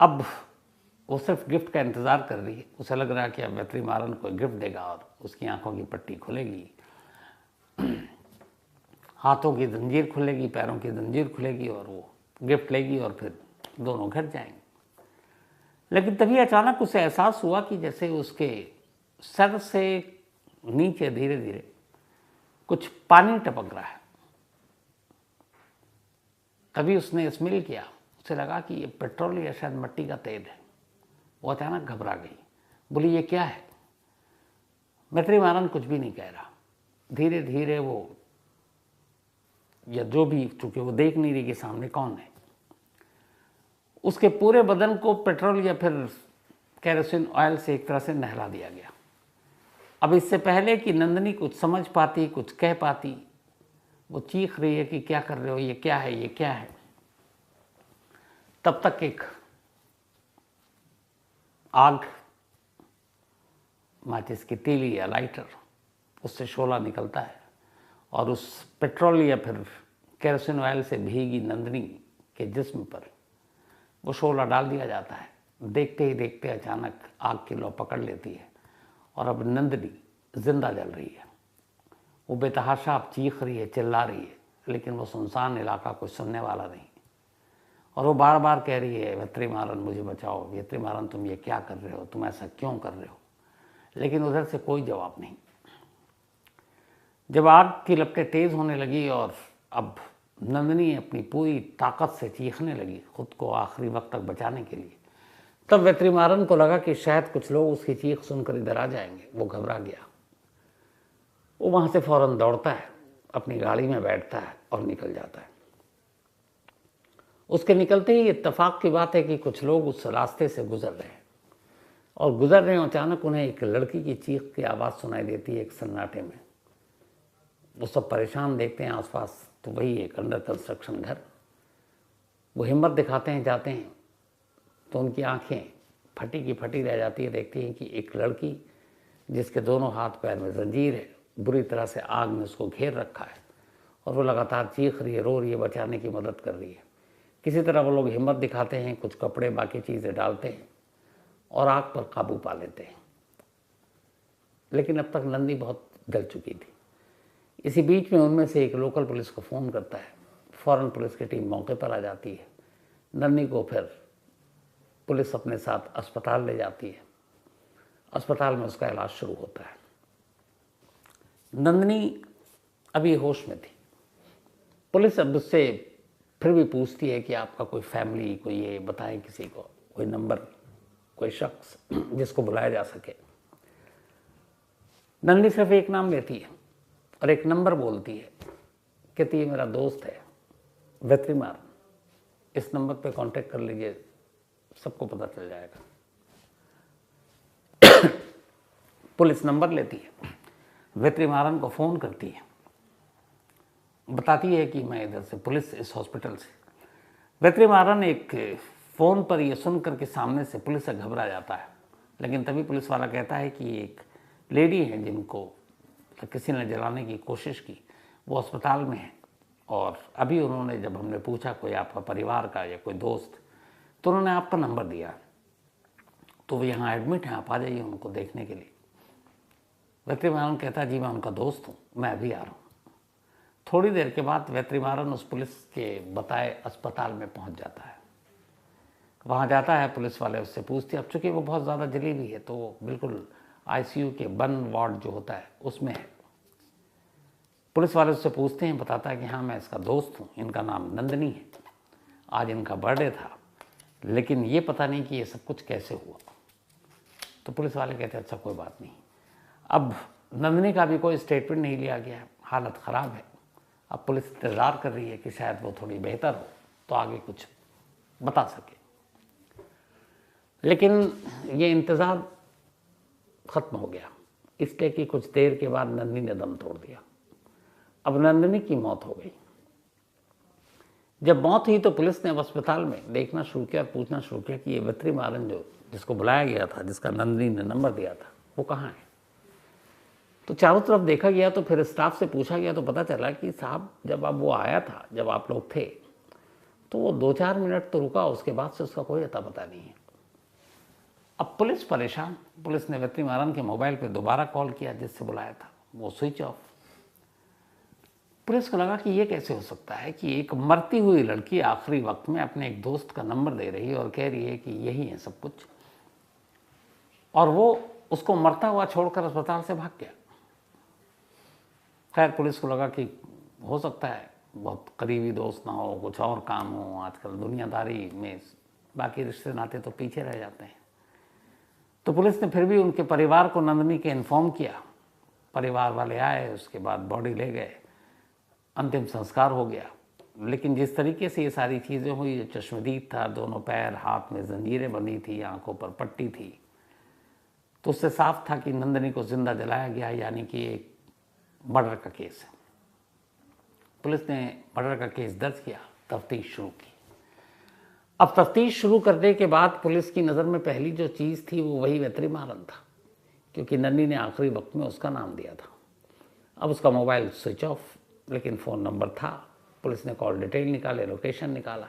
अब वो सिर्फ गिफ्ट का इंतज़ार कर रही है। उसे लग रहा है कि अब वेत्रीमारन को गिफ्ट देगा और उसकी आंखों की पट्टी खुलेगी, हाथों की जंजीर खुलेगी, पैरों की जंजीर खुलेगी, और वो गिफ्ट लेगी और फिर दोनों घर जाएंगे। लेकिन तभी अचानक उसे एहसास हुआ कि जैसे उसके सर से नीचे धीरे धीरे कुछ पानी टपक रहा है। तभी उसने स्मेल किया, उसे लगा कि ये पेट्रोल या शायद मिट्टी का तेल है। वो अचानक घबरा गई, बोली ये क्या है? वेत्रीमारन कुछ भी नहीं कह रहा। धीरे धीरे वो, या जो भी, चूंकि वो देख नहीं रही कि सामने कौन है, उसके पूरे बदन को पेट्रोल या फिर केरोसिन ऑयल से एक तरह से नहला दिया गया। अब इससे पहले कि नंदिनी कुछ समझ पाती, कुछ कह पाती, वो चीख रही है कि क्या कर रहे हो, ये क्या है, ये क्या है। तब तक एक आग, माचिस की तीली या लाइटर, उससे शोला निकलता है और उस पेट्रोल या फिर केरोसिन ऑयल से भीगी नंदिनी के जिस्म पर वो शोला डाल दिया जाता है। देखते ही देखते अचानक आग की लौ पकड़ लेती है और अब नंदिनी जिंदा जल रही है। वो बेतहाशा अब चीख रही है, चिल्ला रही है, लेकिन वो सुनसान इलाका कुछ सुनने वाला नहीं। और वो बार बार कह रही है, वेत्रीमारन मुझे बचाओ, वेत्रीमारन तुम ये क्या कर रहे हो, तुम ऐसा क्यों कर रहे हो। लेकिन उधर से कोई जवाब नहीं। जब आग की लपटें तेज़ होने लगी और अब नंदिनी अपनी पूरी ताकत से चीखने लगी खुद को आखिरी वक्त तक बचाने के लिए, तब वेत्रीमारन को लगा कि शायद कुछ लोग उसकी चीख सुनकर इधर आ जाएंगे। वो घबरा गया। वो वहाँ से फौरन दौड़ता है, अपनी गाड़ी में बैठता है और निकल जाता है। उसके निकलते ही इत्तेफाक की बात है कि कुछ लोग उस रास्ते से गुजर रहे हैं और गुजर रहे हैं। अचानक उन्हें एक लड़की की चीख की आवाज़ सुनाई देती है एक सन्नाटे में। वो सब परेशान देखते हैं आसपास, तो वही एक अंडर कंस्ट्रक्शन घर। वो हिम्मत दिखाते हैं, जाते हैं, तो उनकी आंखें फटी की फटी रह जाती है। देखती हैं कि एक लड़की जिसके दोनों हाथ पैर में जंजीर है, बुरी तरह से आग ने उसको घेर रखा है और वो लगातार चीख रही है, रो रही है, बचाने की मदद कर रही है। किसी तरह वो लोग हिम्मत दिखाते हैं, कुछ कपड़े बाकी चीज़ें डालते हैं और आग पर काबू पा लेते हैं। लेकिन अब तक नंदी बहुत जल चुकी थी। इसी बीच में उनमें से एक लोकल पुलिस को फ़ोन करता है। फ़ौरन पुलिस की टीम मौके पर आ जाती है। नंदी को फिर पुलिस अपने साथ अस्पताल ले जाती है। अस्पताल में उसका इलाज शुरू होता है। नंदिनी अभी होश में थी। पुलिस अब उससे फिर भी पूछती है कि आपका कोई फैमिली, कोई ये बताएं किसी को, कोई नंबर, कोई शख्स जिसको बुलाया जा सके। नंदिनी सिर्फ एक नाम लेती है और एक नंबर बोलती है, कहती है मेरा दोस्त है वेत्रीमारन, इस नंबर पे कांटेक्ट कर लीजिए, सबको पता चल जाएगा। पुलिस नंबर लेती है, वेत्रीमारन को फ़ोन करती है, बताती है कि मैं इधर से, पुलिस इस हॉस्पिटल से। वेत्रीमारन एक फ़ोन पर ये सुन कर के सामने से पुलिस से घबरा जाता है। लेकिन तभी पुलिस वाला कहता है कि एक लेडी है जिनको किसी ने जलाने की कोशिश की, वो अस्पताल में है और अभी उन्होंने, जब हमने पूछा कोई आपका परिवार का या कोई दोस्त, तो उन्होंने आपका नंबर दिया, तो वो यहाँ एडमिट हैं, आप आ जाइए उनको देखने के लिए। वेत्रीमारन कहता है जी मैं उनका दोस्त हूँ, मैं अभी आ रहा हूँ। थोड़ी देर के बाद वेत्रीमारन उस पुलिस के बताए अस्पताल में पहुँच जाता है। वहाँ जाता है, पुलिस वाले उससे पूछते हैं, अब चूँकि वो बहुत ज़्यादा जली हुई है तो बिल्कुल आईसीयू के बंद वार्ड जो होता है उसमें है। पुलिस वाले उससे पूछते हैं, बताता है कि हाँ मैं इसका दोस्त हूँ, इनका नाम नंदनी है, आज इनका बर्थडे था, लेकिन ये पता नहीं कि ये सब कुछ कैसे हुआ। तो पुलिस वाले कहते हैं अच्छा कोई बात नहीं। अब नंदनी का भी कोई स्टेटमेंट नहीं लिया गया है, हालत ख़राब है। अब पुलिस इंतज़ार कर रही है कि शायद वो थोड़ी बेहतर हो तो आगे कुछ बता सके, लेकिन ये इंतज़ार ख़त्म हो गया, इसलिए कि कुछ देर के बाद नंदनी ने दम तोड़ दिया। अब नंदनी की मौत हो गई। जब मौत हुई तो पुलिस ने अब अस्पताल में देखना शुरू किया और पूछना शुरू किया कि ये वेत्रीमारन जो जिसको बुलाया गया था, जिसका नंदनी ने नंबर दिया था, वो कहाँ है। तो चारों तरफ देखा गया, तो फिर स्टाफ से पूछा गया तो पता चला कि साहब जब अब वो आया था, जब आप लोग थे, तो वो 2-4 मिनट तो रुका, उसके बाद से उसका कोई अता पता नहीं है। अब पुलिस परेशान, पुलिस ने वेत्रीमारन के मोबाइल पे दोबारा कॉल किया जिससे बुलाया था, वो स्विच ऑफ। पुलिस को लगा कि ये कैसे हो सकता है कि एक मरती हुई लड़की आखिरी वक्त में अपने एक दोस्त का नंबर दे रही है और कह रही है कि यही है सब कुछ, और वो उसको मरता हुआ छोड़कर अस्पताल से भाग गया। खैर पुलिस को लगा कि हो सकता है बहुत करीबी दोस्त ना हो, कुछ और काम हो, आजकल दुनियादारी में बाकी रिश्ते नाते तो पीछे रह जाते हैं। तो पुलिस ने फिर भी उनके परिवार को नंदनी के इन्फॉर्म किया, परिवार वाले आए, उसके बाद बॉडी ले गए, अंतिम संस्कार हो गया। लेकिन जिस तरीके से ये सारी चीज़ें हुई, जो चश्मदीद था, दोनों पैर हाथ में जंजीरें बंधी थी, आंखों पर पट्टी थी, तो उससे साफ था कि नंदनी को जिंदा जलाया गया, यानी कि एक मर्डर का केस है। पुलिस ने मर्डर का केस दर्ज किया, तफ्तीश शुरू की। अब तफ्तीश शुरू करने के बाद पुलिस की नज़र में पहली जो चीज़ थी वो वही वेत्रीमारन था, क्योंकि नंदनी ने आखिरी वक्त में उसका नाम दिया था। अब उसका मोबाइल स्विच ऑफ, लेकिन फ़ोन नंबर था। पुलिस ने कॉल डिटेल निकाले, लोकेशन निकाला,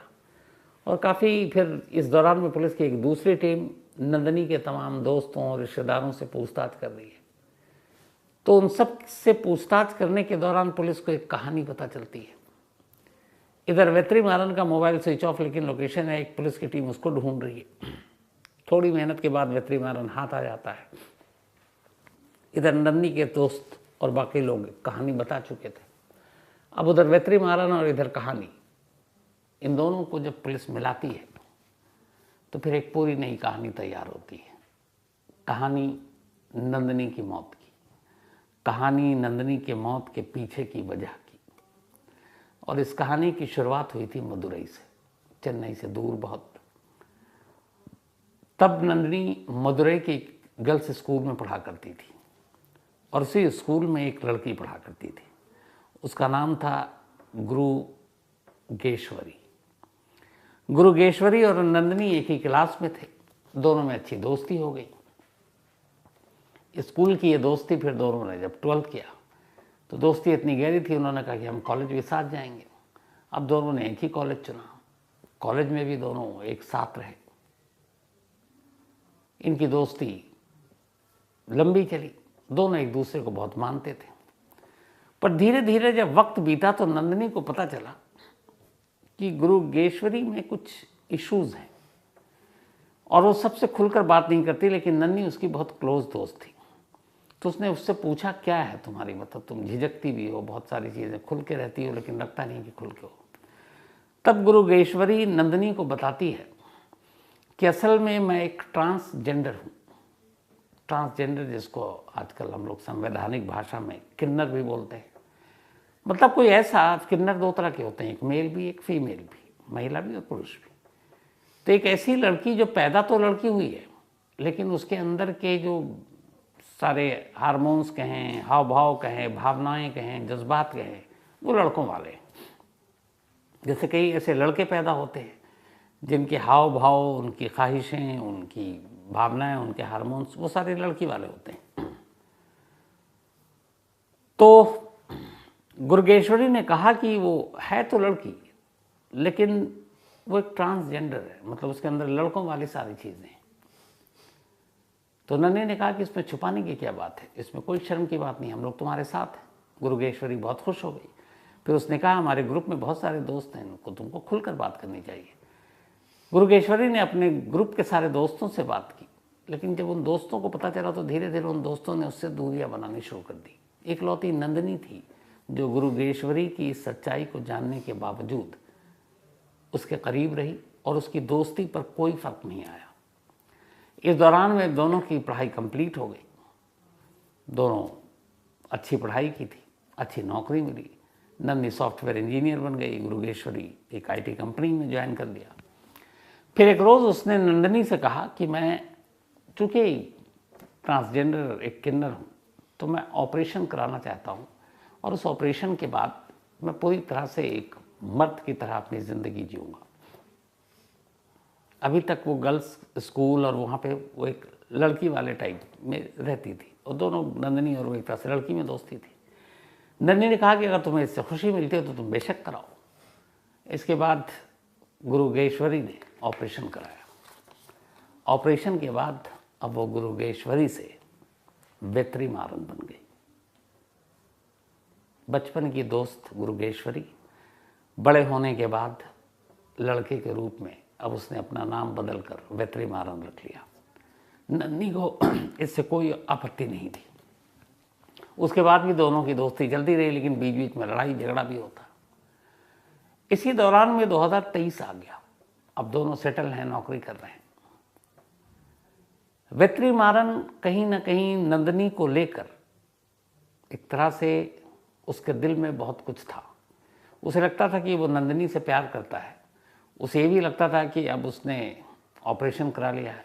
और काफ़ी फिर इस दौरान में पुलिस की एक दूसरी टीम नंदनी के तमाम दोस्तों और रिश्तेदारों से पूछताछ कर रही है। तो उन सब से पूछताछ करने के दौरान पुलिस को एक कहानी पता चलती है। इधर वेत्रीमारन का मोबाइल स्विच ऑफ, लेकिन लोकेशन है, एक पुलिस की टीम उसको ढूंढ रही है। थोड़ी मेहनत के बाद वेत्रीमारन हाथ आ जाता है। इधर नंदनी के दोस्त और बाकी लोग कहानी बता चुके थे। अब उधर वेत्रीमारन और इधर कहानी, इन दोनों को जब पुलिस मिलाती है तो फिर एक पूरी नई कहानी तैयार होती है। कहानी नंदनी की मौत की, कहानी नंदनी के मौत के पीछे की वजह की। और इस कहानी की शुरुआत हुई थी मदुरई से, चेन्नई से दूर बहुत। तब नंदनी मदुरई के गर्ल्स स्कूल में पढ़ा करती थी, और उसी स्कूल में एक लड़की पढ़ा करती थी, उसका नाम था गुरुगेश्वरी। गुरुगेश्वरी और नंदनी एक ही क्लास में थे, दोनों में अच्छी दोस्ती हो गई। स्कूल की ये दोस्ती फिर दोनों ने जब 12th किया तो दोस्ती इतनी गहरी थी, उन्होंने कहा कि हम कॉलेज भी साथ जाएंगे। अब दोनों ने एक ही कॉलेज चुना, कॉलेज में भी दोनों एक साथ रहे। इनकी दोस्ती लंबी चली, दोनों एक दूसरे को बहुत मानते थे। पर धीरे धीरे जब वक्त बीता तो नंदनी को पता चला कि गुरुगेश्वरी में कुछ इश्यूज़ हैं, और वो सबसे खुलकर बात नहीं करती, लेकिन नंदनी उसकी बहुत क्लोज दोस्त थी। तो उसने उससे पूछा क्या है तुम्हारी, मतलब तुम झिझकती भी हो, बहुत सारी चीज़ें खुल के रहती हो, लेकिन लगता नहीं कि खुल के हो। तब गुरुगेश्वरी नंदनी को बताती है कि असल में मैं एक ट्रांसजेंडर हूँ। ट्रांसजेंडर जिसको आजकल हम लोग संवैधानिक भाषा में किन्नर भी बोलते हैं, मतलब कोई ऐसा, किन्नर 2 तरह के होते हैं, एक मेल भी एक फीमेल भी, महिला भी और पुरुष भी। तो एक ऐसी लड़की जो पैदा तो लड़की हुई है, लेकिन उसके अंदर के जो सारे हार्मोन्स कहें, हाव भाव कहें, भावनाएं कहें, जज्बात कहें, वो लड़कों वाले हैं। जैसे कई ऐसे लड़के पैदा होते हैं जिनके हाव भाव, उनकी ख्वाहिशें, उनकी भावनाएं, उनके हार्मोन्स, वो सारे लड़की वाले होते हैं। तो गुरुगेश्वरी ने कहा कि वो है तो लड़की, लेकिन वो एक ट्रांसजेंडर है, मतलब उसके अंदर लड़कों वाली सारी चीज़ें हैं। तो नन्हे ने कहा कि इसमें छुपाने की क्या बात है, इसमें कोई शर्म की बात नहीं, हम लोग तुम्हारे साथ हैं। गुरुगेश्वरी बहुत खुश हो गई। फिर उसने कहा हमारे ग्रुप में बहुत सारे दोस्त हैं, उनको तुमको खुलकर बात करनी चाहिए। गुरुगेश्वरी ने अपने ग्रुप के सारे दोस्तों से बात की, लेकिन जब उन दोस्तों को पता चला तो धीरे धीरे उन दोस्तों ने उससे दूरियां बनानी शुरू कर दी। इकलौती नंदनी थी जो गुरुगेश्वरी की सच्चाई को जानने के बावजूद उसके करीब रही और उसकी दोस्ती पर कोई फर्क नहीं आया। इस दौरान में दोनों की पढ़ाई कंप्लीट हो गई, दोनों अच्छी पढ़ाई की थी, अच्छी नौकरी मिली। नंदनी सॉफ्टवेयर इंजीनियर बन गई, गुरुगेश्वरी एक IT कंपनी में ज्वाइन कर लिया। फिर एक रोज़ उसने नंदनी से कहा कि मैं चूँकि ट्रांसजेंडर एक किन्नर हूँ तो मैं ऑपरेशन कराना चाहता हूँ और उस ऑपरेशन के बाद मैं पूरी तरह से एक मर्द की तरह अपनी ज़िंदगी जीऊँगा। अभी तक वो गर्ल्स स्कूल और वहाँ पे वो एक लड़की वाले टाइप में रहती थी और दोनों नंदनी और वो एक तरह से लड़की में दोस्ती थी। नंदनी ने कहा कि अगर तुम्हें इससे खुशी मिलती है तो तुम बेशक कराओ। इसके बाद गुरुगेश्वरी ने ऑपरेशन कराया। ऑपरेशन के बाद अब वो गुरुगेश्वरी से बेत्री मारन बन गई। बचपन की दोस्त गुरुगेश्वरी बड़े होने के बाद लड़के के रूप में अब उसने अपना नाम बदलकर बेत्री मारन रख लिया। नन्नी को इससे कोई आपत्ति नहीं थी। उसके बाद भी दोनों की दोस्ती चलती रही, लेकिन बीच बीच में लड़ाई झगड़ा भी होता। इसी दौरान में 2023 आ गया। अब दोनों सेटल हैं, नौकरी कर रहे हैं। बेत्री मारन कहीं ना कहीं नंदनी को लेकर एक तरह से उसके दिल में बहुत कुछ था। उसे लगता था कि वो नंदनी से प्यार करता है। उसे ये भी लगता था कि अब उसने ऑपरेशन करा लिया है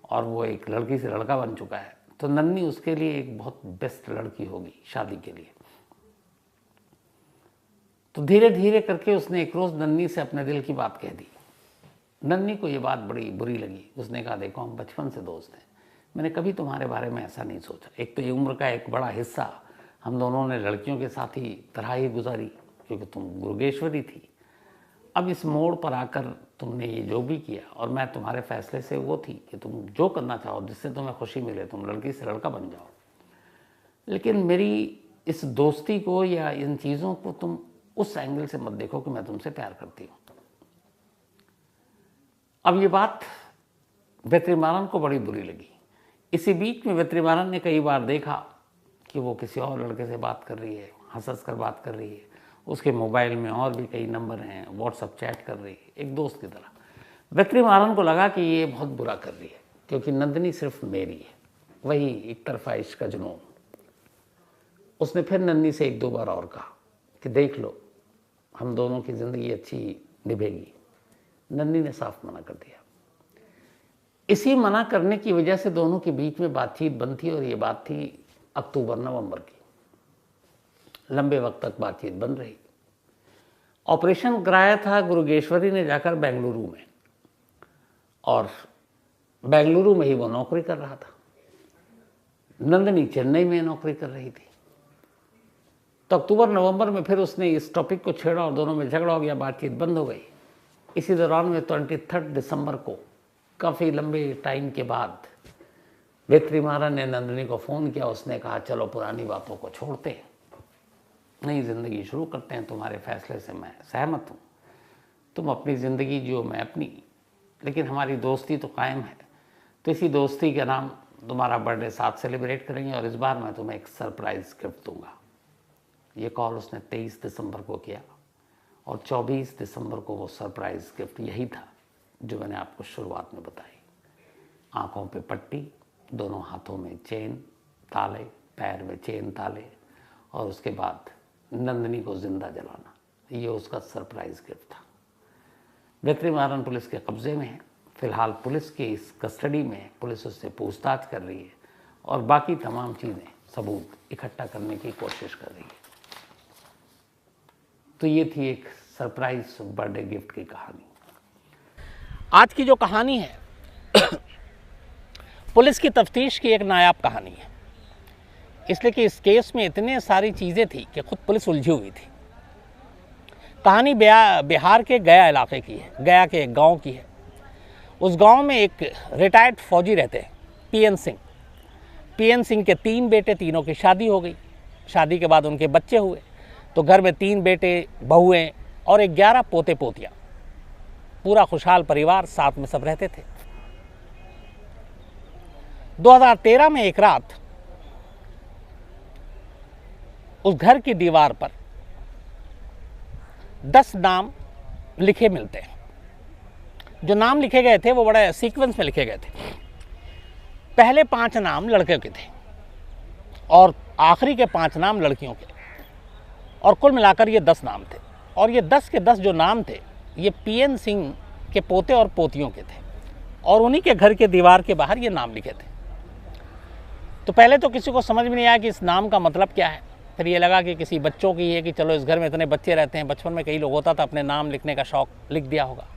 और वो एक लड़की से लड़का बन चुका है, तो नंदनी उसके लिए एक बहुत बेस्ट लड़की होगी शादी के लिए। तो धीरे धीरे करके उसने एक रोज़ नंदनी से अपने दिल की बात कह दी। नंदनी को ये बात बड़ी बुरी लगी। उसने कहा, देखो हम बचपन से दोस्त हैं, मैंने कभी तुम्हारे बारे में ऐसा नहीं सोचा। एक तो ये उम्र का एक बड़ा हिस्सा हम दोनों ने लड़कियों के साथ ही तरह ही गुजारी, क्योंकि तुम गुरुगेश्वरी थी। अब इस मोड़ पर आकर तुमने ये जो भी किया, और मैं तुम्हारे फैसले से वो थी कि तुम जो करना चाहो, जिससे तुम्हें खुशी मिले, तुम लड़की से लड़का बन जाओ। लेकिन मेरी इस दोस्ती को या इन चीज़ों को तुम उस एंगल से मत देखो कि मैं तुमसे प्यार करती हूँ। अब ये बात बेत्री मारन को बड़ी बुरी लगी। इसी बीच में बेत्री मारन ने कई बार देखा कि वो किसी और लड़के से बात कर रही है, हंस हंस कर बात कर रही है। उसके मोबाइल में और भी कई नंबर हैं, व्हाट्सअप चैट कर रही है एक दोस्त की तरह। बेत्री मारन को लगा कि ये बहुत बुरा कर रही है, क्योंकि नंदनी सिर्फ मेरी है, वही एक तरफा इश्क का जुनून। उसने फिर नंदनी से 1-2 बार और कहा कि देख लो, हम दोनों की ज़िंदगी अच्छी निभेगी। नंदनी ने साफ मना कर दिया। इसी मना करने की वजह से दोनों के बीच में बातचीत बंद थी, और ये बात थी अक्टूबर-नवंबर की। लंबे वक्त तक बातचीत बंद रही। ऑपरेशन कराया था गुरुगेश्वरी ने जाकर बेंगलुरु में, और बेंगलुरु में ही वो नौकरी कर रहा था। नंदनी चेन्नई में नौकरी कर रही थी। तो अक्टूबर-नवंबर में फिर उसने इस टॉपिक को छेड़ा और दोनों में झगड़ा हो गया, बातचीत बंद हो गई। इसी दौरान में 23 दिसंबर को, काफ़ी लंबे टाइम के बाद, बेत्री मारन ने नंदनी को फ़ोन किया। उसने कहा, चलो पुरानी बातों को छोड़ते हैं, नई ज़िंदगी शुरू करते हैं। तुम्हारे फैसले से मैं सहमत हूँ, तुम अपनी ज़िंदगी जियो, मैं अपनी, लेकिन हमारी दोस्ती तो कायम है। तो इसी दोस्ती के नाम तुम्हारा बर्थडे साथ सेलिब्रेट करेंगे, और इस बार मैं तुम्हें एक सरप्राइज़ गिफ्ट दूंगा। ये कॉल उसने 23 दिसंबर को किया, और 24 दिसंबर को वो सरप्राइज़ गिफ्ट यही था जो मैंने आपको शुरुआत में बताई। आँखों पे पट्टी, दोनों हाथों में चेन ताले, पैर में चेन ताले, और उसके बाद नंदनी को जिंदा जलाना। ये उसका सरप्राइज़ गिफ्ट था। बेत्री मारन पुलिस के कब्जे में है, फिलहाल पुलिस की इस कस्टडी में। पुलिस उससे पूछताछ कर रही है और बाकी तमाम चीज़ें, सबूत इकट्ठा करने की कोशिश कर रही है। तो ये थी एक सरप्राइज बर्थडे गिफ्ट की कहानी। आज की जो कहानी है पुलिस की तफ्तीश की एक नायाब कहानी है, इसलिए कि इस केस में इतने सारी चीज़ें थी कि खुद पुलिस उलझी हुई थी। कहानी बिहार के गया इलाके की है, गया के एक गांव की है। उस गांव में एक रिटायर्ड फौजी रहते हैं, पीएन सिंह। पीएन सिंह के 3 बेटे, तीनों की शादी हो गई। शादी के बाद उनके बच्चे हुए, तो घर में 3 बेटे, बहुएं और 11 पोते पोतियाँ। पूरा खुशहाल परिवार साथ में सब रहते थे। 2013 में एक रात उस घर की दीवार पर 10 नाम लिखे मिलते हैं। जो नाम लिखे गए थे वो बड़े सीक्वेंस में लिखे गए थे। पहले 5 नाम लड़के के थे और आखिरी के 5 नाम लड़कियों के, और कुल मिलाकर ये 10 नाम थे। और ये 10 के 10 जो नाम थे ये पीएन सिंह के पोते और पोतियों के थे, और उन्हीं के घर के दीवार के बाहर ये नाम लिखे थे। तो पहले तो किसी को समझ में नहीं आया कि इस नाम का मतलब क्या है। फिर ये लगा कि किसी बच्चों की है कि चलो इस घर में इतने बच्चे रहते हैं, बचपन में कई लोग होता था अपने नाम लिखने का शौक, लिख दिया होगा।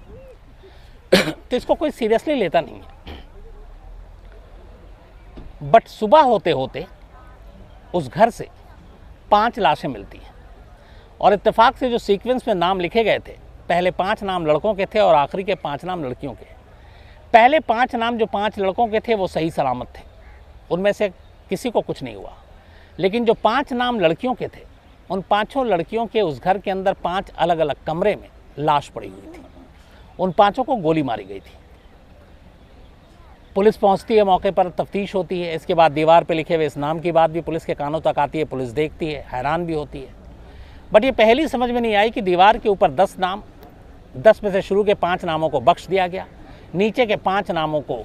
तो इसको कोई सीरियसली लेता नहीं है। बट सुबह होते होते उस घर से 5 लाशें मिलती हैं, और इत्तेफाक से जो सीक्वेंस में नाम लिखे गए थे, पहले 5 नाम लड़कों के थे और आखिरी के 5 नाम लड़कियों के। पहले 5 नाम जो 5 लड़कों के थे वो सही सलामत थे, उनमें से किसी को कुछ नहीं हुआ। लेकिन जो 5 नाम लड़कियों के थे, उन 5 लड़कियों के उस घर के अंदर 5 अलग अलग कमरे में लाश पड़ी हुई थी। उन 5 को गोली मारी गई थी। पुलिस पहुंचती है, मौके पर तफ्तीश होती है। इसके बाद दीवार पे लिखे हुए इस नाम की बात भी पुलिस के कानों तक आती है। पुलिस देखती है, हैरान भी होती है। बट ये पहली समझ में नहीं आई कि दीवार के ऊपर 10 नाम, 10 में से शुरू के 5 नामों को बख्श दिया गया, नीचे के 5 नामों को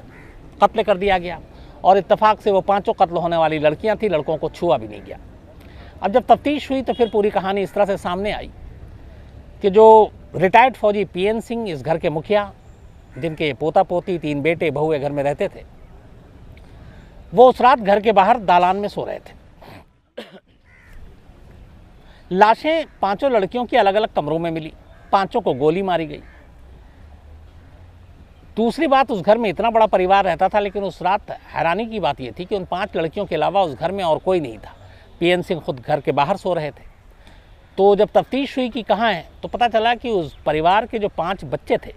कत्ल कर दिया गया, और इत्तेफाक से वो 5 कत्ल होने वाली लड़कियां थी, लड़कों को छुआ भी नहीं गया। अब जब तफ्तीश हुई तो फिर पूरी कहानी इस तरह से सामने आई कि जो रिटायर्ड फौजी पीएन सिंह, इस घर के मुखिया, जिनके पोता पोती, 3 बेटे बहू घर में रहते थे, वो उस रात घर के बाहर दालान में सो रहे थे। लाशें 5 लड़कियों की अलग अलग कमरों में मिली, 5 को गोली मारी गई। दूसरी बात, उस घर में इतना बड़ा परिवार रहता था, लेकिन उस रात हैरानी की बात यह थी कि उन 5 लड़कियों के अलावा उस घर में और कोई नहीं था। पीएन सिंह खुद घर के बाहर सो रहे थे। तो जब तफ्तीश हुई कि कहाँ हैं, तो पता चला कि उस परिवार के जो 5 बच्चे थे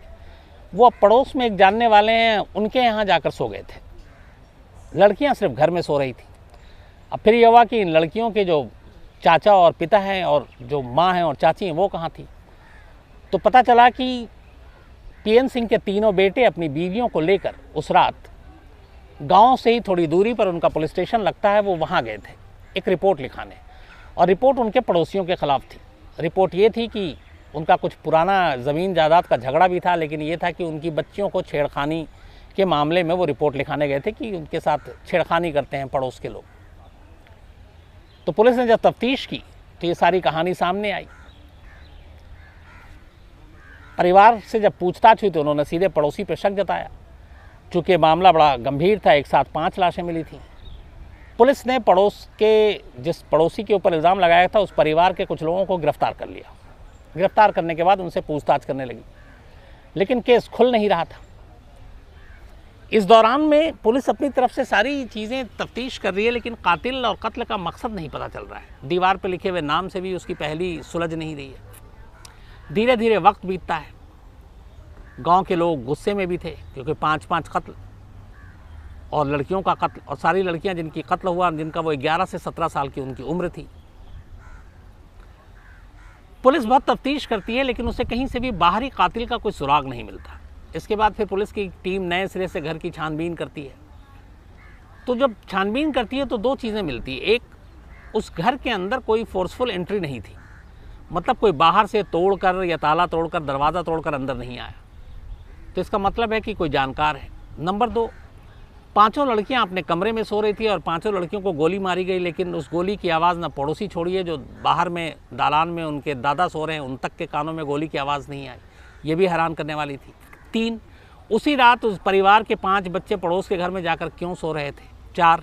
वो अब पड़ोस में एक जानने वाले हैं, उनके यहाँ जाकर सो गए थे। लड़कियाँ सिर्फ घर में सो रही थी। अब फिर ये हुआ कि इन लड़कियों के जो चाचा और पिता हैं और जो माँ हैं और चाची हैं वो कहाँ थी। तो पता चला कि पीएन सिंह के 3 बेटे अपनी बीवियों को लेकर उस रात गांव से ही थोड़ी दूरी पर उनका पुलिस स्टेशन लगता है, वो वहाँ गए थे एक रिपोर्ट लिखाने, और रिपोर्ट उनके पड़ोसियों के ख़िलाफ़ थी। रिपोर्ट ये थी कि उनका कुछ पुराना ज़मीन जायदाद का झगड़ा भी था, लेकिन ये था कि उनकी बच्चियों को छेड़खानी के मामले में वो रिपोर्ट लिखाने गए थे कि उनके साथ छेड़खानी करते हैं पड़ोस के लोग। तो पुलिस ने जब तफ्तीश की तो ये सारी कहानी सामने आई। परिवार से जब पूछताछ हुई तो उन्होंने सीधे पड़ोसी पर शक जताया। चूँकि मामला बड़ा गंभीर था, एक साथ 5 लाशें मिली थी, पुलिस ने पड़ोस के जिस पड़ोसी के ऊपर इल्ज़ाम लगाया था उस परिवार के कुछ लोगों को गिरफ्तार कर लिया। गिरफ्तार करने के बाद उनसे पूछताछ करने लगी, लेकिन केस खुल नहीं रहा था। इस दौरान में पुलिस अपनी तरफ से सारी चीज़ें तफ्तीश कर रही है, लेकिन कातिल और कत्ल का मकसद नहीं पता चल रहा है। दीवार पर लिखे हुए नाम से भी उसकी पहली सुलझ नहीं रही है। धीरे धीरे वक्त बीतता है। गांव के लोग गुस्से में भी थे, क्योंकि 5-5 कत्ल और लड़कियों का कत्ल, और सारी लड़कियां जिनकी कत्ल हुआ, जिनका वो 11 से 17 साल की उनकी उम्र थी। पुलिस बहुत तफ्तीश करती है, लेकिन उसे कहीं से भी बाहरी कातिल का कोई सुराग नहीं मिलता। इसके बाद फिर पुलिस की टीम नए सिरे से घर की छानबीन करती है। तो जब छानबीन करती है तो 2 चीज़ें मिलती है। एक, उस घर के अंदर कोई फोर्सफुल एंट्री नहीं थी, मतलब कोई बाहर से तोड़कर या ताला तोड़कर, दरवाज़ा तोड़कर अंदर नहीं आया, तो इसका मतलब है कि कोई जानकार है। नंबर 2, 5 लड़कियां अपने कमरे में सो रही थी और 5 लड़कियों को गोली मारी गई, लेकिन उस गोली की आवाज़ ना पड़ोसी छोड़ी है, जो बाहर में दालान में उनके दादा सो रहे हैं उन तक के कानों में गोली की आवाज़ नहीं आई। ये भी हैरान करने वाली थी। 3, उसी रात उस परिवार के 5 बच्चे पड़ोस के घर में जाकर क्यों सो रहे थे। 4,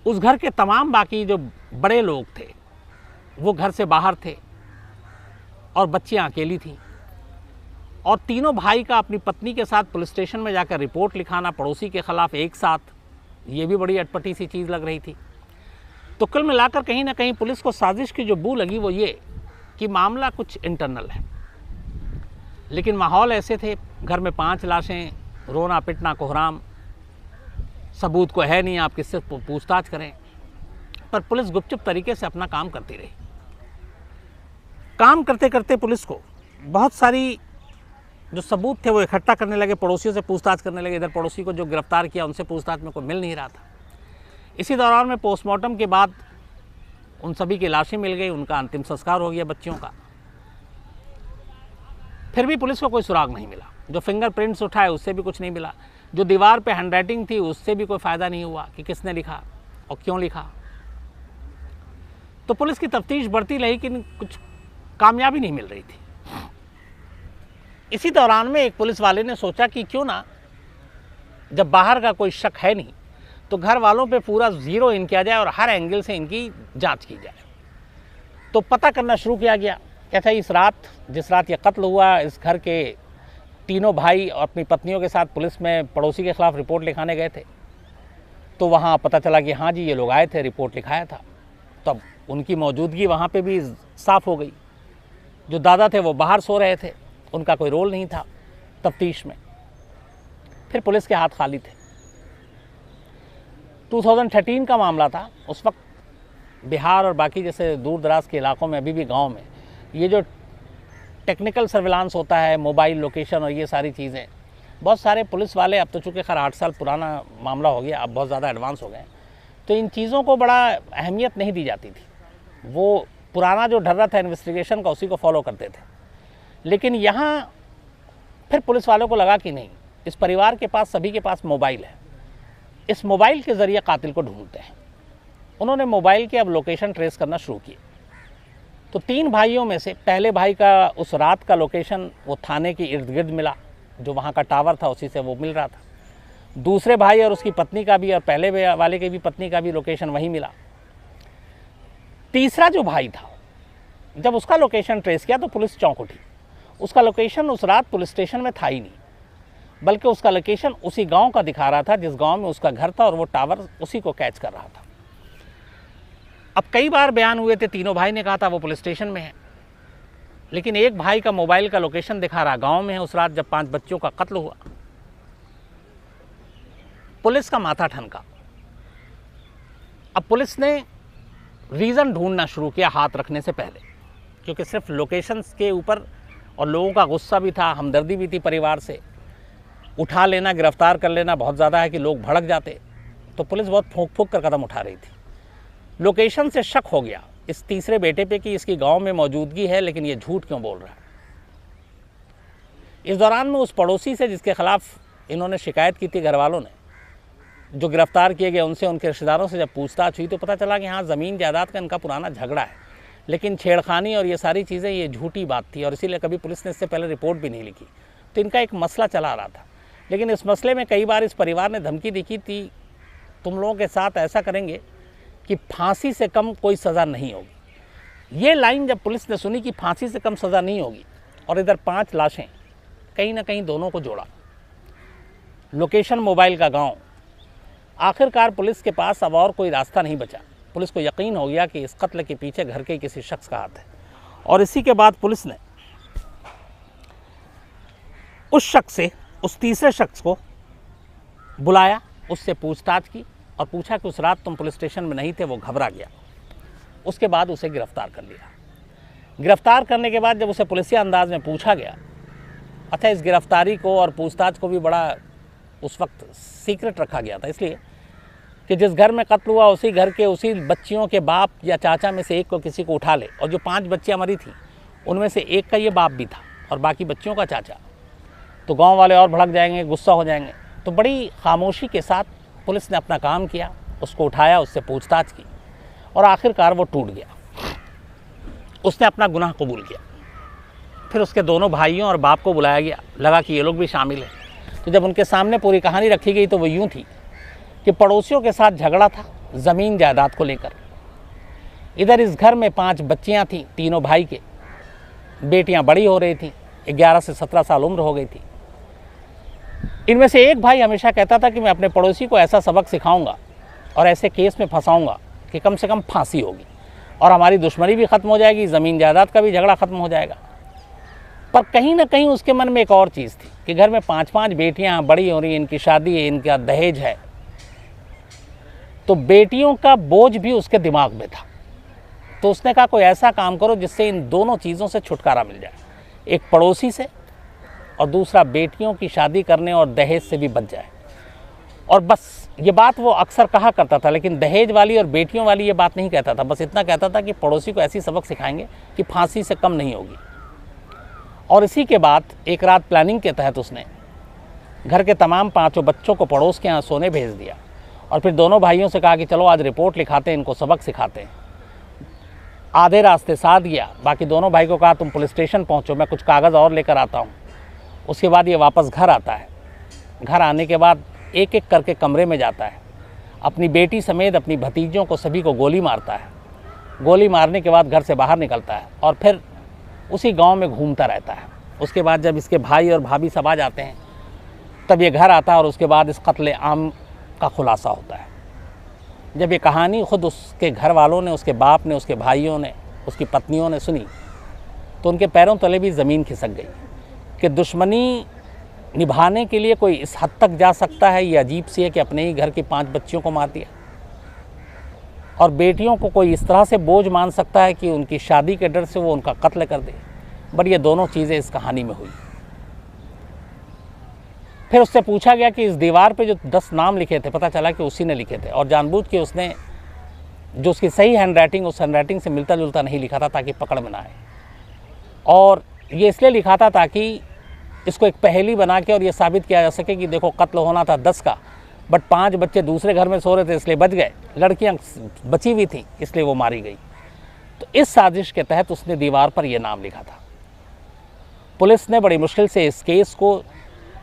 उस घर के तमाम बाकी जो बड़े लोग थे वो घर से बाहर थे और बच्चियां अकेली थीं। और तीनों भाई का अपनी पत्नी के साथ पुलिस स्टेशन में जाकर रिपोर्ट लिखाना पड़ोसी के खिलाफ एक साथ, ये भी बड़ी अटपटी सी चीज़ लग रही थी। तो कुल मिलाकर कहीं ना कहीं पुलिस को साजिश की जो बू लगी वो ये कि मामला कुछ इंटरनल है। लेकिन माहौल ऐसे थे, घर में 5 लाशें, रोना पिटना कोहराम, सबूत को है नहीं, आप किससे पूछताछ करें। पर पुलिस गुपचुप तरीके से अपना काम करती रही। काम करते करते पुलिस को बहुत सारी जो सबूत थे वो इकट्ठा करने लगे, पड़ोसियों से पूछताछ करने लगे। इधर पड़ोसी को जो गिरफ्तार किया उनसे पूछताछ में कोई मिल नहीं रहा था। इसी दौरान में पोस्टमार्टम के बाद उन सभी की लाशें मिल गई, उनका अंतिम संस्कार हो गया बच्चियों का। फिर भी पुलिस को कोई सुराग नहीं मिला। जो फिंगरप्रिंट्स उठाए उससे भी कुछ नहीं मिला। जो दीवार पे हैंडराइटिंग थी उससे भी कोई फ़ायदा नहीं हुआ कि किसने लिखा और क्यों लिखा। तो पुलिस की तफ्तीश बढ़ती रही कि कुछ कामयाबी नहीं मिल रही थी। इसी दौरान में एक पुलिस वाले ने सोचा कि क्यों ना, जब बाहर का कोई शक है नहीं, तो घर वालों पे पूरा ज़ीरो इन किया जाए और हर एंगल से इनकी जांच की जाए। तो पता करना शुरू किया गया। कहता है इस रात, जिस रात ये कत्ल हुआ, इस घर के तीनों भाई और अपनी पत्नियों के साथ पुलिस में पड़ोसी के खिलाफ रिपोर्ट लिखाने गए थे। तो वहाँ पता चला कि हाँ जी, ये लोग आए थे, रिपोर्ट लिखाया था। तब उनकी मौजूदगी वहाँ पे भी साफ़ हो गई। जो दादा थे वो बाहर सो रहे थे, उनका कोई रोल नहीं था तफ्तीश में। फिर पुलिस के हाथ खाली थे। 2013 का मामला था। उस वक्त बिहार और बाकी जैसे दूर दराज के इलाकों में, अभी भी गांव में, ये जो टेक्निकल सर्विलांस होता है, मोबाइल लोकेशन और ये सारी चीज़ें, बहुत सारे पुलिस वाले, अब तो चूँकि खैर 8 साल पुराना मामला हो गया, अब बहुत ज़्यादा एडवांस हो गए, तो इन चीज़ों को बड़ा अहमियत नहीं दी जाती थी। वो पुराना जो ढर्रा था इन्वेस्टिगेशन का, उसी को फॉलो करते थे। लेकिन यहाँ फिर पुलिस वालों को लगा कि नहीं, इस परिवार के पास, सभी के पास मोबाइल है, इस मोबाइल के ज़रिए कातिल को ढूंढते हैं। उन्होंने मोबाइल के अब लोकेशन ट्रेस करना शुरू किए। तो 3 भाइयों में से पहले भाई का उस रात का लोकेशन वो थाने के इर्द गिर्द मिला, जो वहाँ का टावर था उसी से वो मिल रहा था। दूसरे भाई और उसकी पत्नी का भी, और पहले वाले की भी पत्नी का भी लोकेशन वहीं मिला। तीसरा जो भाई था, जब उसका लोकेशन ट्रेस किया तो पुलिस चौंक उठी। उसका लोकेशन उस रात पुलिस स्टेशन में था ही नहीं, बल्कि उसका लोकेशन उसी गांव का दिखा रहा था जिस गांव में उसका घर था, और वो टावर उसी को कैच कर रहा था। अब कई बार बयान हुए थे, तीनों भाई ने कहा था वो पुलिस स्टेशन में है, लेकिन एक भाई का मोबाइल का लोकेशन दिखा रहा गांव में है उस रात जब 5 बच्चों का कत्ल हुआ। पुलिस का माथा ठनका। अब पुलिस ने रीज़न ढूंढना शुरू किया हाथ रखने से पहले, क्योंकि सिर्फ लोकेशंस के ऊपर, और लोगों का गुस्सा भी था, हमदर्दी भी थी परिवार से, उठा लेना, गिरफ्तार कर लेना बहुत ज़्यादा है कि लोग भड़क जाते। तो पुलिस बहुत फूंक फूंक कर कदम उठा रही थी। लोकेशन से शक हो गया इस तीसरे बेटे पे कि इसकी गांव में मौजूदगी है, लेकिन ये झूठ क्यों बोल रहा है। इस दौरान में उस पड़ोसी से जिसके खिलाफ इन्होंने शिकायत की थी घर वालों ने, जो गिरफ्तार किए गए, उनसे, उनके रिश्तेदारों से जब पूछताछ हुई तो पता चला कि हाँ, ज़मीन जायदाद का इनका पुराना झगड़ा है, लेकिन छेड़खानी और ये सारी चीज़ें, ये झूठी बात थी, और इसीलिए कभी पुलिस ने इससे पहले रिपोर्ट भी नहीं लिखी। तो इनका एक मसला चला आ रहा था। लेकिन इस मसले में कई बार इस परिवार ने धमकी दी थी, तुम लोगों के साथ ऐसा करेंगे कि फांसी से कम कोई सज़ा नहीं होगी। ये लाइन जब पुलिस ने सुनी कि फांसी से कम सज़ा नहीं होगी, और इधर 5 लाशें, कहीं ना कहीं दोनों को जोड़ा। लोकेशन मोबाइल का गांव। आखिरकार पुलिस के पास अब और कोई रास्ता नहीं बचा। पुलिस को यकीन हो गया कि इस कत्ल के पीछे घर के किसी शख्स का हाथ है, और इसी के बाद पुलिस ने उस शख्स से, उस तीसरे शख्स को बुलाया, उससे पूछताछ की और पूछा कि उस रात तुम पुलिस स्टेशन में नहीं थे। वो घबरा गया। उसके बाद उसे गिरफ्तार कर लिया। गिरफ्तार करने के बाद जब उसे पुलिसिया अंदाज में पूछा गया, अच्छा, इस गिरफ्तारी को और पूछताछ को भी बड़ा उस वक्त सीक्रेट रखा गया था, इसलिए कि जिस घर में कत्ल हुआ उसी घर के, उसी बच्चियों के बाप या चाचा में से एक को किसी को उठा ले, और जो 5 बच्चियाँ मरी थी उनमें से एक का ये बाप भी था और बाकी बच्चियों का चाचा, तो गांव वाले और भड़क जाएंगे, गुस्सा हो जाएंगे। तो बड़ी खामोशी के साथ पुलिस ने अपना काम किया, उसको उठाया, उससे पूछताछ की, और आखिरकार वो टूट गया। उसने अपना गुनाह कबूल किया। फिर उसके दोनों भाइयों और बाप को बुलाया गया, लगा कि ये लोग भी शामिल हैं। तो जब उनके सामने पूरी कहानी रखी गई तो वो यूँ थी कि पड़ोसियों के साथ झगड़ा था ज़मीन जायदाद को लेकर। इधर इस घर में 5 बच्चियाँ थीं, तीनों भाई के, बेटियाँ बड़ी हो रही थीं, 11 से 17 साल उम्र हो गई थी। इनमें से एक भाई हमेशा कहता था कि मैं अपने पड़ोसी को ऐसा सबक सिखाऊंगा और ऐसे केस में फंसाऊंगा कि कम से कम फांसी होगी और हमारी दुश्मनी भी ख़त्म हो जाएगी, ज़मीन जायदाद का भी झगड़ा ख़त्म हो जाएगा। पर कहीं ना कहीं उसके मन में एक और चीज़ थी कि घर में 5-5 बेटियां बड़ी हो रही, इनकी शादी है, इनका दहेज है, तो बेटियों का बोझ भी उसके दिमाग में था। तो उसने कहा कोई ऐसा काम करो जिससे इन दोनों चीज़ों से छुटकारा मिल जाए, एक पड़ोसी से और दूसरा बेटियों की शादी करने और दहेज से भी बच जाए। और बस ये बात वो अक्सर कहा करता था, लेकिन दहेज वाली और बेटियों वाली ये बात नहीं कहता था। बस इतना कहता था कि पड़ोसी को ऐसी सबक सिखाएंगे कि फांसी से कम नहीं होगी। और इसी के बाद एक रात प्लानिंग के तहत उसने घर के तमाम 5 बच्चों को पड़ोस के यहाँ सोने भेज दिया और फिर दोनों भाइयों से कहा कि चलो आज रिपोर्ट लिखाते हैं, इनको सबक सिखाते हैं। आधे रास्ते साथ गया, बाकी दोनों भाई को कहा तुम पुलिस स्टेशन पहुँचो, मैं कुछ कागज़ और लेकर आता हूँ। उसके बाद ये वापस घर आता है। घर आने के बाद एक एक करके कमरे में जाता है, अपनी बेटी समेत अपनी भतीजों को सभी को गोली मारता है। गोली मारने के बाद घर से बाहर निकलता है और फिर उसी गांव में घूमता रहता है। उसके बाद जब इसके भाई और भाभी सब आ जाते हैं तब ये घर आता है और उसके बाद इस कत्ल आम का खुलासा होता है। जब ये कहानी खुद उसके घर वालों ने, उसके बाप ने, उसके भाइयों ने, उसकी पत्नियों ने सुनी तो उनके पैरों तले भी ज़मीन खिसक गई कि दुश्मनी निभाने के लिए कोई इस हद तक जा सकता है। ये अजीब सी है कि अपने ही घर की 5 बच्चियों को मार दिया और बेटियों को कोई इस तरह से बोझ मान सकता है कि उनकी शादी के डर से वो उनका कत्ल कर दे। बट ये दोनों चीज़ें इस कहानी में हुई। फिर उससे पूछा गया कि इस दीवार पे जो 10 नाम लिखे थे, पता चला कि उसी ने लिखे थे और जानबूझ के उसने जो उसकी सही हैंडराइटिंग उस हैंडराइटिंग से मिलता जुलता नहीं लिखा था ताकि पकड़ में ना आए। और ये इसलिए लिखा था ताकि इसको एक पहेली बना के और ये साबित किया जा सके कि देखो कत्ल होना था 10 का, बट 5 बच्चे दूसरे घर में सो रहे थे इसलिए बच गए, लड़कियां बची हुई थी इसलिए वो मारी गई। तो इस साजिश के तहत उसने दीवार पर यह नाम लिखा था। पुलिस ने बड़ी मुश्किल से इस केस को,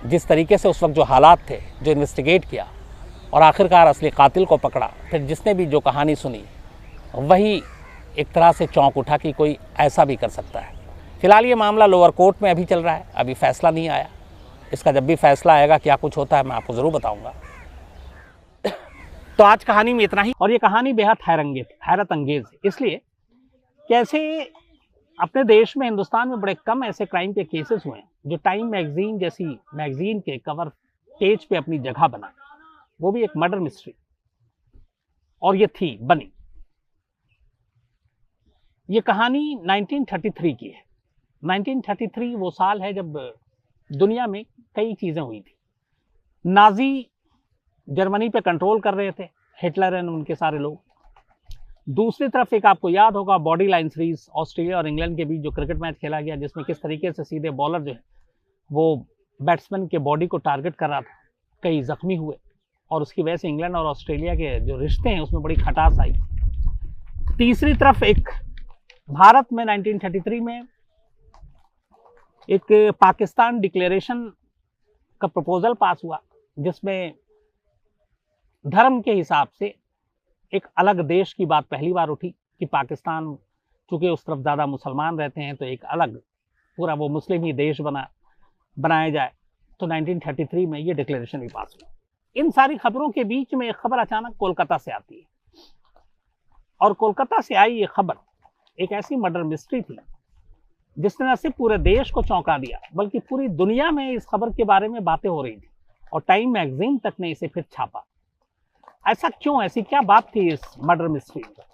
जिस तरीके से उस वक्त जो हालात थे, जो इन्वेस्टिगेट किया और आखिरकार असली कातिल को पकड़ा। फिर जिसने भी जो कहानी सुनी वही एक तरह से चौंक उठा कि कोई ऐसा भी कर सकता है। फिलहाल ये मामला लोअर कोर्ट में अभी चल रहा है, अभी फैसला नहीं आया। इसका जब भी फैसला आएगा क्या कुछ होता है मैं आपको ज़रूर बताऊंगा। तो आज कहानी में इतना ही। और ये कहानी बेहद हैरत अंगेज है, इसलिए कैसे अपने देश में, हिंदुस्तान में बड़े कम ऐसे क्राइम के केसेस हुए हैं जो टाइम मैगजीन जैसी मैगजीन के कवर पेज पे अपनी जगह बना, वो भी एक मर्डर मिस्ट्री। और ये थी बनी। ये कहानी 1933 की है। 1933 वो साल है जब दुनिया में कई चीज़ें हुई थी। नाजी जर्मनी पे कंट्रोल कर रहे थे, हिटलर एंड उनके सारे लोग। दूसरी तरफ एक आपको याद होगा बॉडी लाइन सीरीज ऑस्ट्रेलिया और इंग्लैंड के बीच जो क्रिकेट मैच खेला गया, जिसमें किस तरीके से सीधे बॉलर जो है वो बैट्समैन के बॉडी को टारगेट कर रहा था, कई जख्मी हुए और उसकी वजह से इंग्लैंड और ऑस्ट्रेलिया के जो रिश्ते हैं उसमें बड़ी खटास आई। तीसरी तरफ एक भारत में 1933 में एक पाकिस्तान डिक्लेरेशन का प्रपोजल पास हुआ, जिसमें धर्म के हिसाब से एक अलग देश की बात पहली बार उठी कि पाकिस्तान, चूंकि उस तरफ ज़्यादा मुसलमान रहते हैं, तो एक अलग पूरा वो मुस्लिम ही देश बनाया जाए। तो 1933 में ये डिक्लेरेशन भी पास हुआ। इन सारी खबरों के बीच में एक खबर अचानक कोलकाता से आती है और कोलकाता से आई ये खबर एक ऐसी मर्डर मिस्ट्री थी जिसने न सिर्फ पूरे देश को चौंका दिया बल्कि पूरी दुनिया में इस खबर के बारे में बातें हो रही थी और टाइम मैगजीन तक ने इसे फिर छापा। ऐसा क्यों, ऐसी क्या बात थी इस मर्डर मिस्ट्री में?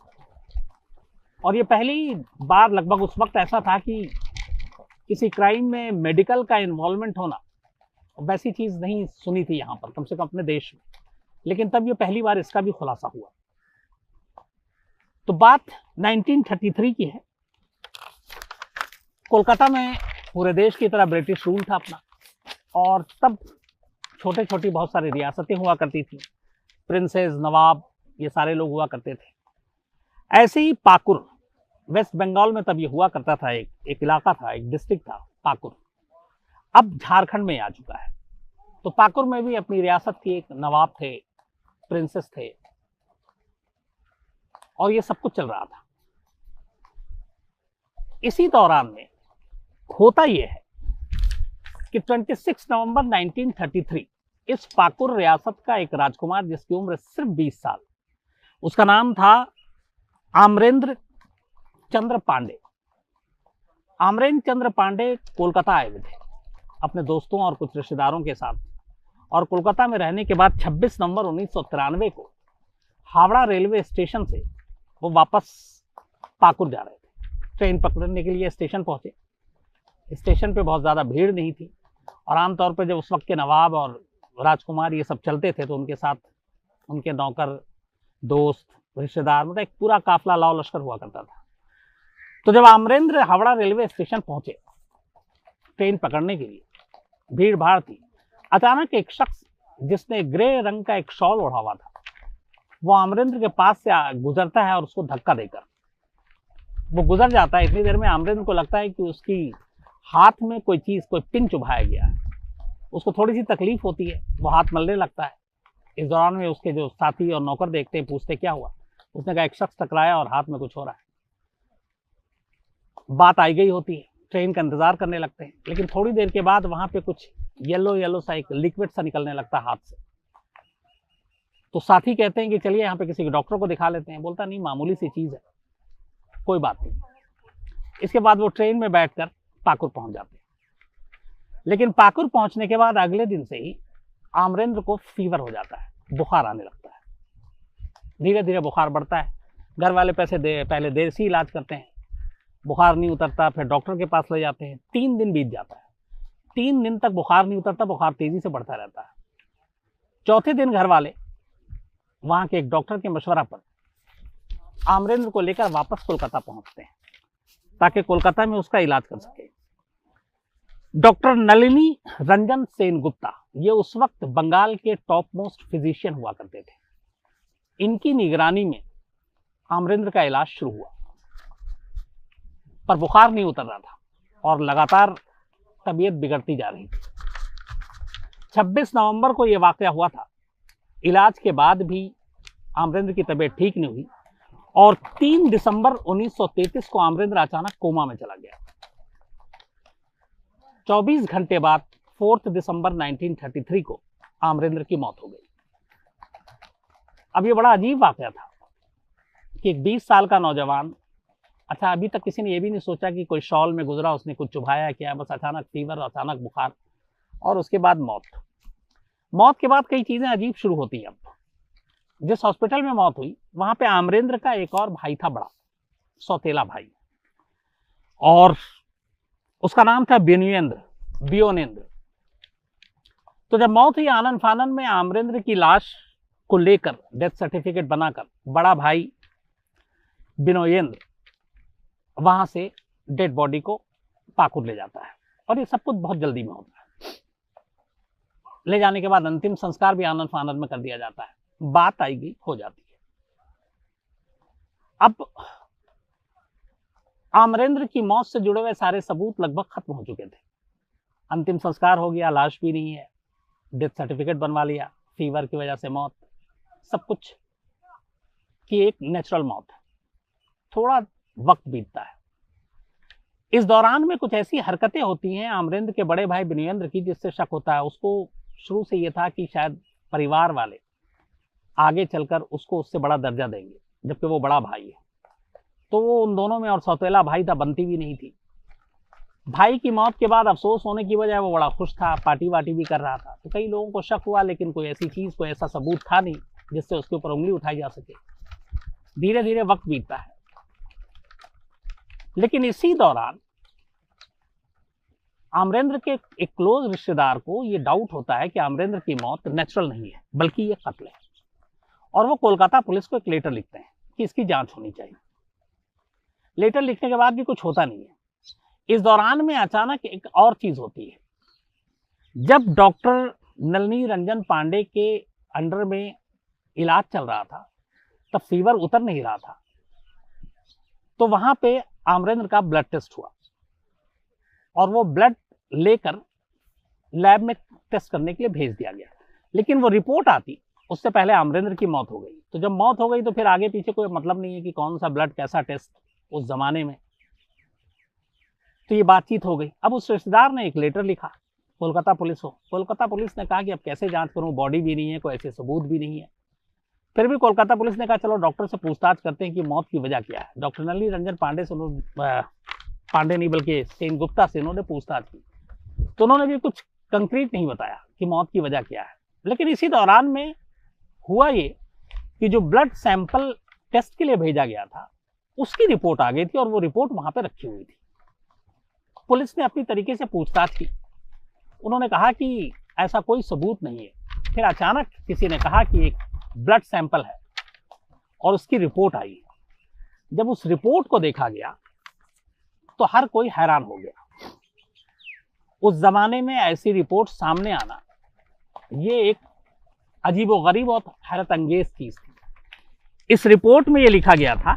और ये पहली बार लगभग उस वक्त ऐसा था कि किसी क्राइम में मेडिकल का इन्वॉल्वमेंट होना, वैसी चीज नहीं सुनी थी यहाँ पर, कम से कम अपने देश में। लेकिन तब ये पहली बार इसका भी खुलासा हुआ। तो बात 1933 की है। कोलकाता में पूरे देश की तरह ब्रिटिश रूल था अपना, और तब छोटे छोटी बहुत सारी रियासतें हुआ करती थी, प्रिंसेस, नवाब, ये सारे लोग हुआ करते थे। ऐसे ही पाकुर, वेस्ट बंगाल में तब ये हुआ करता था, एक इलाका था, एक डिस्ट्रिक्ट था पाकुर, अब झारखंड में आ चुका है। तो पाकुर में भी अपनी रियासत थी, एक नवाब थे, प्रिंसेस थे, और ये सब कुछ चल रहा था। इसी दौरान में होता यह है कि 26 नवंबर 1933 इस पाकुर रियासत का एक राजकुमार, जिसकी उम्र सिर्फ 20 साल, उसका नाम था अमरेंद्र चंद्र पांडे। अमरेंद्र चंद्र पांडे कोलकाता आए हुए थे अपने दोस्तों और कुछ रिश्तेदारों के साथ, और कोलकाता में रहने के बाद 26 नवंबर 1993 को हावड़ा रेलवे स्टेशन से वो वापस पाकुर जा रहे थे। ट्रेन पकड़ने के लिए स्टेशन पहुंचे। स्टेशन पे बहुत ज़्यादा भीड़ नहीं थी, और आमतौर पर जब उस वक्त के नवाब और राजकुमार ये सब चलते थे, तो उनके साथ उनके नौकर, दोस्त, रिश्तेदार, मतलब एक पूरा काफिला लाव लश्कर हुआ करता था। तो जब अमरेंद्र हावड़ा रेलवे स्टेशन पहुंचे ट्रेन पकड़ने के लिए, भीड़ भाड़ थी, अचानक एक शख्स जिसने ग्रे रंग का एक शॉल ओढ़ा हुआ था, वो अमरेंद्र के पास से गुजरता है और उसको धक्का देकर वो गुजर जाता है। इतनी देर में अमरेंद्र को लगता है कि उसकी हाथ में कोई चीज, कोई पिन चुभाया गया है। उसको थोड़ी सी तकलीफ होती है, वो हाथ मलने लगता है। इस दौरान में उसके जो साथी और नौकर देखते हैं, पूछते क्या हुआ। उसने कहा एक शख्स टकराया और हाथ में कुछ हो रहा है। बात आई गई होती है, ट्रेन का इंतजार करने लगते हैं, लेकिन थोड़ी देर के बाद वहां पे कुछ येलो सा एक लिक्विड सा निकलने लगता है हाथ से। तो साथी कहते हैं कि चलिए यहाँ पे किसी डॉक्टर को दिखा लेते हैं। बोलता नहीं, मामूली सी चीज है, कोई बात नहीं। इसके बाद वो ट्रेन में बैठकर पाकुर पहुंच जाते हैं। लेकिन पाकुर पहुंचने के बाद अगले दिन से ही अमरेंद्र को फीवर हो जाता है, बुखार आने लगता है। धीरे धीरे बुखार बढ़ता है। घर वाले पहले देसी इलाज करते हैं, बुखार नहीं उतरता, फिर डॉक्टर के पास ले जाते हैं। 3 दिन बीत जाता है, 3 दिन तक बुखार नहीं उतरता, बुखार तेजी से बढ़ता रहता है। चौथे दिन घर वाले वहां के एक डॉक्टर के मशवरा पर अमरेंद्र को लेकर वापस कोलकाता पहुंचते हैं ताकि कोलकाता में उसका इलाज कर सके। डॉक्टर नलिनी रंजन सेनगुप्ता, ये उस वक्त बंगाल के टॉप मोस्ट फिजिशियन हुआ करते थे। इनकी निगरानी में अमरेंद्र का इलाज शुरू हुआ, पर बुखार नहीं उतर रहा था और लगातार तबीयत बिगड़ती जा रही थी। 26 नवंबर को यह वाकया हुआ था। इलाज के बाद भी अमरेंद्र की तबीयत ठीक नहीं हुई और 3 दिसंबर 1933 को अमरेंद्र अचानक कोमा में चला गया। 24 घंटे बाद 4 दिसंबर 1933 को अमरेंद्र की मौत हो गई। अब ये बड़ा अजीब वाकया था कि एक 20 साल का नौजवान, अच्छा अभी तक किसी ने ये भी नहीं सोचा कि कोई शॉल में गुजरा, उसने कुछ चुभाया क्या, बस अचानक फीवर, अचानक बुखार और उसके बाद मौत। मौत के बाद कई चीजें अजीब शुरू होती हैं। अब जिस हॉस्पिटल में मौत हुई वहां पे अमरेंद्र का एक और भाई था, बड़ा सौतेला भाई, और उसका नाम था बियोनेंद्र। तो जब मौत हुई आनन फानन में, अमरेंद्र की लाश को लेकर डेथ सर्टिफिकेट बनाकर बड़ा भाई बिनोयेंद्र वहां से डेड बॉडी को पाकुर ले जाता है और ये सब कुछ बहुत जल्दी में होता है। ले जाने के बाद अंतिम संस्कार भी आनन फानन में कर दिया जाता है। बात आई गई हो जाती है। अब अमरेंद्र की मौत से जुड़े हुए सारे सबूत लगभग खत्म हो चुके थे। अंतिम संस्कार हो गया, लाश भी नहीं है, डेथ सर्टिफिकेट बनवा लिया, फीवर की वजह से मौत, सब कुछ की एक नेचुरल मौत है। थोड़ा वक्त बीतता है। इस दौरान में कुछ ऐसी हरकतें होती हैं अमरेंद्र के बड़े भाई बिनोयेंद्र की, जिससे शक होता है। उसको शुरू से यह था कि शायद परिवार वाले आगे चलकर उसको उससे बड़ा दर्जा देंगे, जबकि वो बड़ा भाई है। तो वो उन दोनों में, और सौतेला भाई था, बनती भी नहीं थी। भाई की मौत के बाद अफसोस होने की वजह वो बड़ा खुश था, पार्टी वार्टी भी कर रहा था। तो कई लोगों को शक हुआ, लेकिन कोई ऐसी चीज, कोई ऐसा सबूत था नहीं जिससे उसके ऊपर उंगली उठाई जा सके। धीरे धीरे वक्त बीतता है, लेकिन इसी दौरान अमरेंद्र के एक क्लोज रिश्तेदार को ये डाउट होता है कि अमरेंद्र की मौत नेचुरल नहीं है, बल्कि ये कत्ल है। और वो कोलकाता पुलिस को एक लेटर लिखते हैं कि इसकी जांच होनी चाहिए। लेटर लिखने के बाद भी कुछ होता नहीं है। इस दौरान में अचानक एक और चीज होती है। जब डॉक्टर नलिनी रंजन पांडे के अंडर में इलाज चल रहा था, तब फीवर उतर नहीं रहा था। तो वहां पे अमरेंद्र का ब्लड टेस्ट हुआ और वो ब्लड लेकर लैब में टेस्ट करने के लिए भेज दिया गया। लेकिन वो रिपोर्ट आती उससे पहले अमरेंद्र की मौत हो गई। तो जब मौत हो गई तो फिर आगे पीछे कोई मतलब नहीं है कि कौन सा ब्लड, कैसा टेस्ट उस जमाने में। तो ये बातचीत हो गई। अब उस रिश्तेदार ने एक लेटर लिखा कोलकाता पुलिस को। कोलकाता पुलिस ने कहा कि अब कैसे जांच करूं, बॉडी भी नहीं है, कोई ऐसे सबूत भी नहीं है। फिर भी कोलकाता पुलिस ने कहा चलो डॉक्टर से पूछताछ करते हैं कि मौत की वजह क्या है। डॉक्टर नलिनी रंजन पांडे नहीं बल्कि सेनगुप्ता से उन्होंने पूछताछ की, तो उन्होंने भी कुछ कंक्रीट नहीं बताया कि मौत की वजह क्या है। लेकिन इसी दौरान में हुआ ये कि जो ब्लड सैंपल टेस्ट के लिए भेजा गया था उसकी रिपोर्ट आ गई थी और वो रिपोर्ट वहां पे रखी हुई थी। पुलिस ने अपनी तरीके से पूछताछ की। उन्होंने कहा कि ऐसा कोई सबूत नहीं है फिर अचानक किसी ने कहा कि एक ब्लड सैंपल है और उसकी रिपोर्ट आई। जब उस रिपोर्ट को देखा गया तो हर कोई हैरान हो गया। उस जमाने में ऐसी रिपोर्ट सामने आना ये एक अजीबोगरीब और हैरत अंगेज चीज थी। इस रिपोर्ट में ये लिखा गया था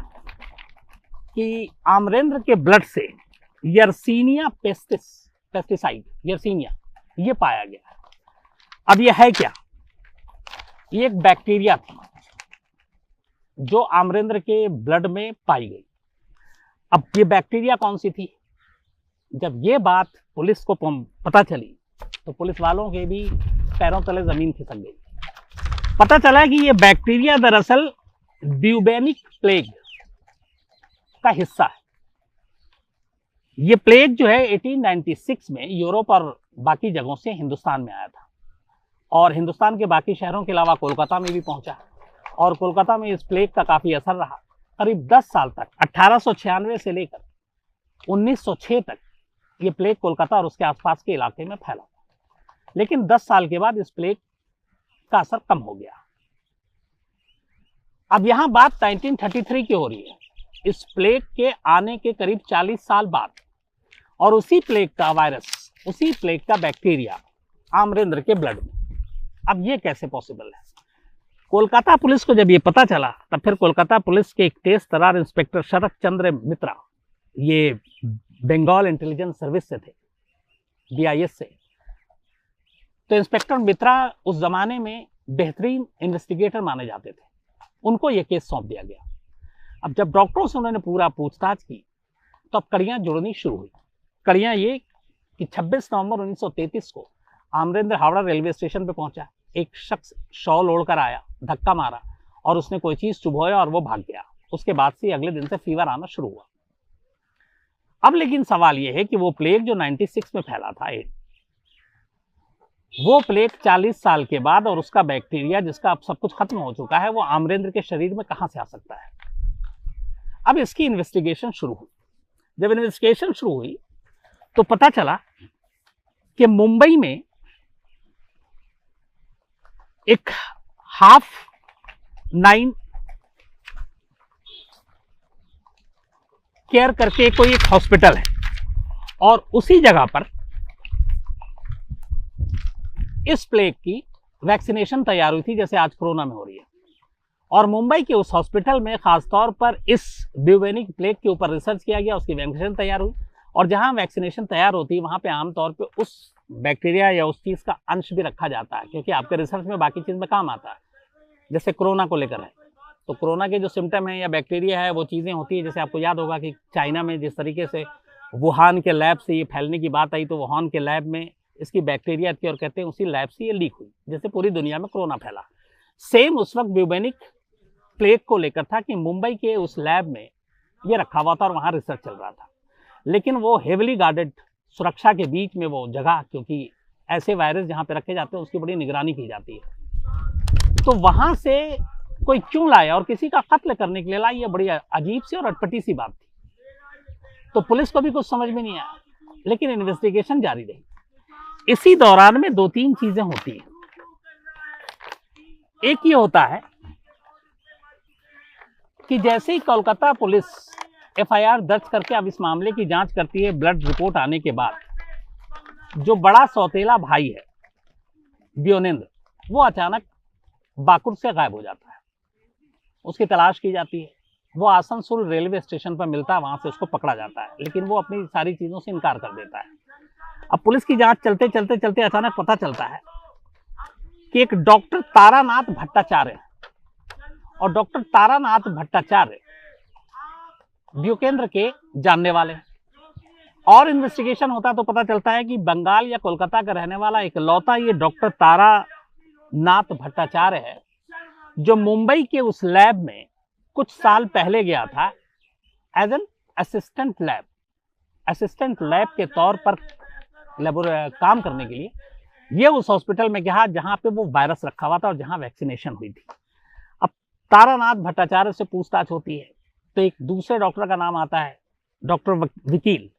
कि आमरेंद्र के ब्लड से यर्सीनिया पेस्टिसाइड यर्सीनिया ये पाया गया। अब ये है क्या? ये एक बैक्टीरिया थी जो आमरेंद्र के ब्लड में पाई गई। अब ये बैक्टीरिया कौन सी थी? जब ये बात पुलिस को पता चली तो पुलिस वालों के भी पैरों तले जमीन खिसक गई। पता चला कि ये बैक्टीरिया दरअसल ब्यूबेनिक प्लेग का हिस्सा है। ये प्लेग जो है 1896 में यूरोप और बाकी जगहों से हिंदुस्तान में आया था और हिंदुस्तान के बाकी शहरों के अलावा कोलकाता में भी पहुंचा और कोलकाता में इस प्लेग का काफी असर रहा। करीब 10 साल तक 1896 से लेकर 1906 तक ये प्लेग कोलकाता और उसके आसपास के इलाके में फैला। लेकिन 10 साल के बाद इस प्लेग का असर कम हो गया। अब यहां बात 1933 की हो रही है, इस प्लेग के आने के करीब 40 साल बाद, और उसी प्लेग का वायरस, उसी प्लेग का बैक्टीरिया आमरेंद्र के ब्लड में। अब ये कैसे पॉसिबल है? कोलकाता पुलिस को जब ये पता चला तब फिर कोलकाता पुलिस के एक तेज तर्रार इंस्पेक्टर शरद चंद्र मित्रा, ये बंगाल इंटेलिजेंस सर्विस से थे, BIS से। तो इंस्पेक्टर मित्रा उस जमाने में बेहतरीन इन्वेस्टिगेटर माने जाते थे। उनको यह केस सौंप दिया गया। अब जब डॉक्टरों से उन्होंने पूरा पूछताछ की तो अब कड़ियां जुड़नी शुरू हुई। कड़ियां ये कि 26 नवंबर 1933 को आमरेंद्र हावड़ा रेलवे स्टेशन पे पहुंचा। एक शख्स शॉल ओढ़कर आया, धक्का मारा और उसने कोई चीज चुभोया और वो भाग गया। उसके बाद से अगले दिन से फीवर आना शुरू हुआ। अब लेकिन सवाल यह है कि वो प्लेग जो 96 में फैला था, वो प्लेग 40 साल के बाद और उसका बैक्टीरिया जिसका अब सब कुछ खत्म हो चुका है, वो आमरेंद्र के शरीर में कहां से आ सकता है? अब इसकी इन्वेस्टिगेशन शुरू हुई। जब इन्वेस्टिगेशन शुरू हुई तो पता चला कि मुंबई में एक हाफ 9 केयर करके कोई एक हॉस्पिटल है और उसी जगह पर इस प्लेग की वैक्सीनेशन तैयार हुई थी, जैसे आज कोरोना में हो रही है। और मुंबई के उस हॉस्पिटल में खासतौर पर इस ब्यूबेनिक प्लेग के ऊपर रिसर्च किया गया, उसकी वैक्सीनेशन तैयार हुई। और जहां वैक्सीनेशन तैयार होती है वहां पे आमतौर पे उस बैक्टीरिया या उस चीज का अंश भी रखा जाता है, क्योंकि आपके रिसर्च में बाकी चीज में काम आता है। जैसे कोरोना को लेकर है तो कोरोना के जो सिम्टम है या बैक्टीरिया है वो चीजें होती है। जैसे आपको याद होगा कि चाइना में जिस तरीके से वुहान के लैब से ये फैलने की बात आई, तो वुहान के लैब में इसकी बैक्टीरिया थी और कहते हैं उसी लैब से ये लीक हुई, जैसे पूरी दुनिया में कोरोना फैला। सेम उस वक्त ब्यूबेनिक प्लेग को लेकर था कि मुंबई के उस लैब में ये रखा हुआ था और वहां रिसर्च चल रहा था। लेकिन वो हेविली गार्डेड सुरक्षा के बीच में वो जगह, क्योंकि ऐसे वायरस जहां पे रखे जाते हैं उसकी बड़ी निगरानी की जाती है, तो वहां से कोई क्यों लाया और किसी का कत्ल करने के लिए लाया? ये बड़ी अजीब सी और अटपटी सी बात थी। तो पुलिस को भी कुछ समझ में नहीं आया, लेकिन इन्वेस्टिगेशन जारी रही। इसी दौरान में 2-3 चीजें होती हैं। एक ये होता है कि जैसे ही कोलकाता पुलिस FIR दर्ज करके अब इस मामले की जांच करती है, ब्लड रिपोर्ट आने के बाद जो बड़ा सौतेला भाई है व्योनेंद्र, वो अचानक बाकुर से गायब हो जाता है। उसकी तलाश की जाती है, वो आसनसोल रेलवे स्टेशन पर मिलता है, वहां से उसको पकड़ा जाता है, लेकिन वो अपनी सारी चीजों से इनकार कर देता है। अब पुलिस की जांच चलते चलते चलते अचानक पता चलता है कि एक डॉक्टर तारानाथ भट्टाचार्य, और डॉक्टर तारानाथ भट्टाचार्य ब्यूकेंद्र के जानने वाले हैं। और इन्वेस्टिगेशन होता तो पता चलता है कि बंगाल या कोलकाता का रहने वाला इकलौता ये डॉक्टर तारानाथ भट्टाचार्य है, जो मुंबई के उस लैब में कुछ साल पहले गया था एज एन असिस्टेंट लैब के तौर पर काम करने के लिए। ये उस हॉस्पिटल में गया जहां पे वो वायरस रखा हुआ था और जहां वैक्सीनेशन हुई थी। अब तारानाथ भट्टाचार्य से पूछताछ होती है तो एक दूसरे डॉक्टर का नाम आता है, डॉक्टर वकील।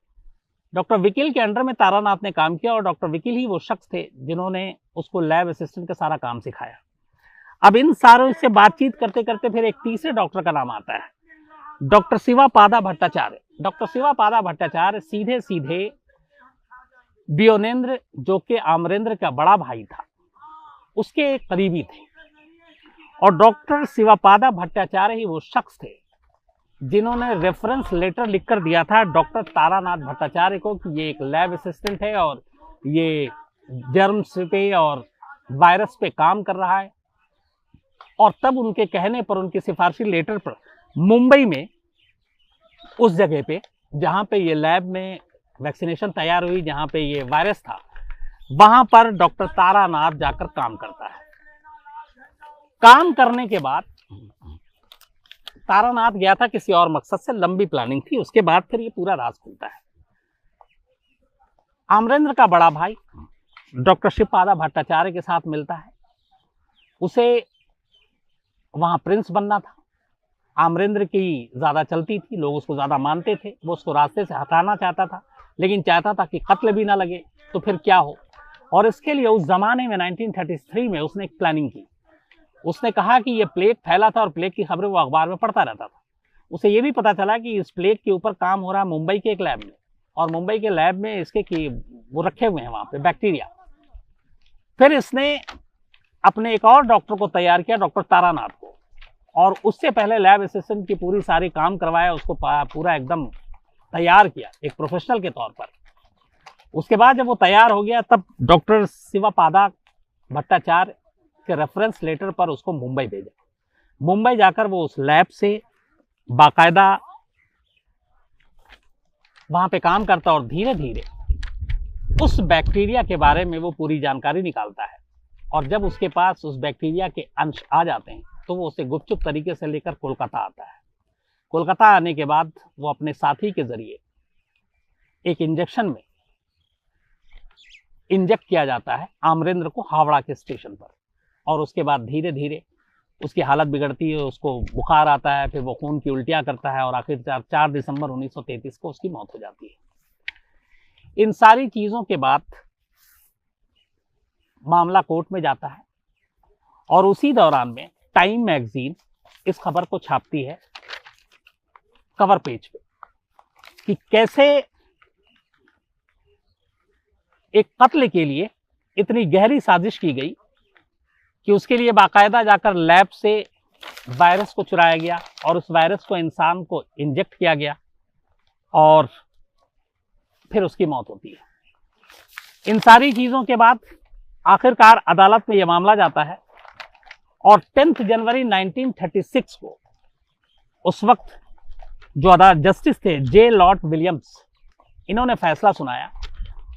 डॉक्टर वकील के अंडर में तारानाथ ने काम किया और डॉक्टर वकील ही वो शख्स थे जिन्होंने उसको लैब असिस्टेंट का सारा काम सिखाया। अब इन सारों से बातचीत करते करते फिर एक तीसरे डॉक्टर का नाम आता है, डॉक्टर शिवापादा भट्टाचार्य। डॉक्टर शिवापादा भट्टाचार्य सीधे सीधे ब्योनेंद्र, जो कि आमरेंद्र का बड़ा भाई था, उसके करीबी थे। और डॉक्टर शिवापादा भट्टाचार्य ही वो शख्स थे जिन्होंने रेफरेंस लेटर लिखकर दिया था डॉक्टर तारानाथ भट्टाचार्य को कि ये एक लैब असिस्टेंट है और ये जर्म्स पे और वायरस पे काम कर रहा है। और तब उनके कहने पर, उनके सिफारिशी लेटर पर, मुंबई में उस जगह पे जहाँ पे ये लैब में वैक्सीनेशन तैयार हुई, जहाँ पे ये वायरस था, वहाँ पर डॉक्टर तारानाथ जाकर काम करता है। काम करने के बाद तारानाथ गया था किसी और मकसद से, लंबी प्लानिंग थी। उसके बाद फिर ये पूरा राज खुलता है। आमरेंद्र का बड़ा भाई डॉक्टर शिवपादा भट्टाचार्य के साथ मिलता है। उसे वहां प्रिंस बनना था। आमरेंद्र की ज्यादा चलती थी, लोग उसको ज्यादा मानते थे, वो उसको रास्ते से हटाना चाहता था, लेकिन चाहता था कि कत्ल भी ना लगे तो फिर क्या हो। और इसके लिए उस जमाने में 1933 में उसने एक प्लानिंग की। उसने कहा कि ये प्लेग फैला था और प्लेग की खबरें वो अखबार में पढ़ता रहता था। उसे ये भी पता चला कि इस प्लेग के ऊपर काम हो रहा है मुंबई के एक लैब में, और मुंबई के लैब में इसके कि वो रखे हुए हैं वहां पे बैक्टीरिया। फिर इसने अपने एक और डॉक्टर को तैयार किया, डॉक्टर तारानाथ को, और उससे पहले लैब असिस्टेंट की पूरी सारी काम करवाया, उसको पूरा एकदम तैयार किया एक प्रोफेशनल के तौर पर। उसके बाद जब वो तैयार हो गया तब डॉक्टर शिवापादा भट्टाचार्य के रेफरेंस लेटर पर उसको मुंबई भेजा। मुंबई जाकर वो उस लैब से बाकायदा वहां पे काम करता और धीरे धीरे उस बैक्टीरिया के बारे में वो पूरी जानकारी निकालता है। और जब उसके पास उस बैक्टीरिया के अंश आ जाते हैं तो वो उसे गुपचुप तरीके से लेकर कोलकाता आता है। कोलकाता आने के बाद वो अपने साथी के जरिए एक इंजेक्शन में इंजेक्ट किया जाता है आमरेंद्र को हावड़ा के स्टेशन पर। और उसके बाद धीरे धीरे उसकी हालत बिगड़ती है, उसको बुखार आता है, फिर वो खून की उल्टियां करता है और आखिर 4 दिसंबर 1933 को उसकी मौत हो जाती है। इन सारी चीजों के बाद मामला कोर्ट में जाता है और उसी दौरान में टाइम मैगजीन इस खबर को छापती है कवर पेज पे कि कैसे एक कत्ल के लिए इतनी गहरी साजिश की गई कि उसके लिए बाकायदा जाकर लैब से वायरस को चुराया गया और उस वायरस को इंसान को इंजेक्ट किया गया और फिर उसकी मौत होती है। इन सारी चीजों के बाद आखिरकार अदालत में यह मामला जाता है और 10 जनवरी 1936 को उस वक्त जो अदालत जस्टिस थे जे लॉर्ड विलियम्स, इन्होंने फैसला सुनाया।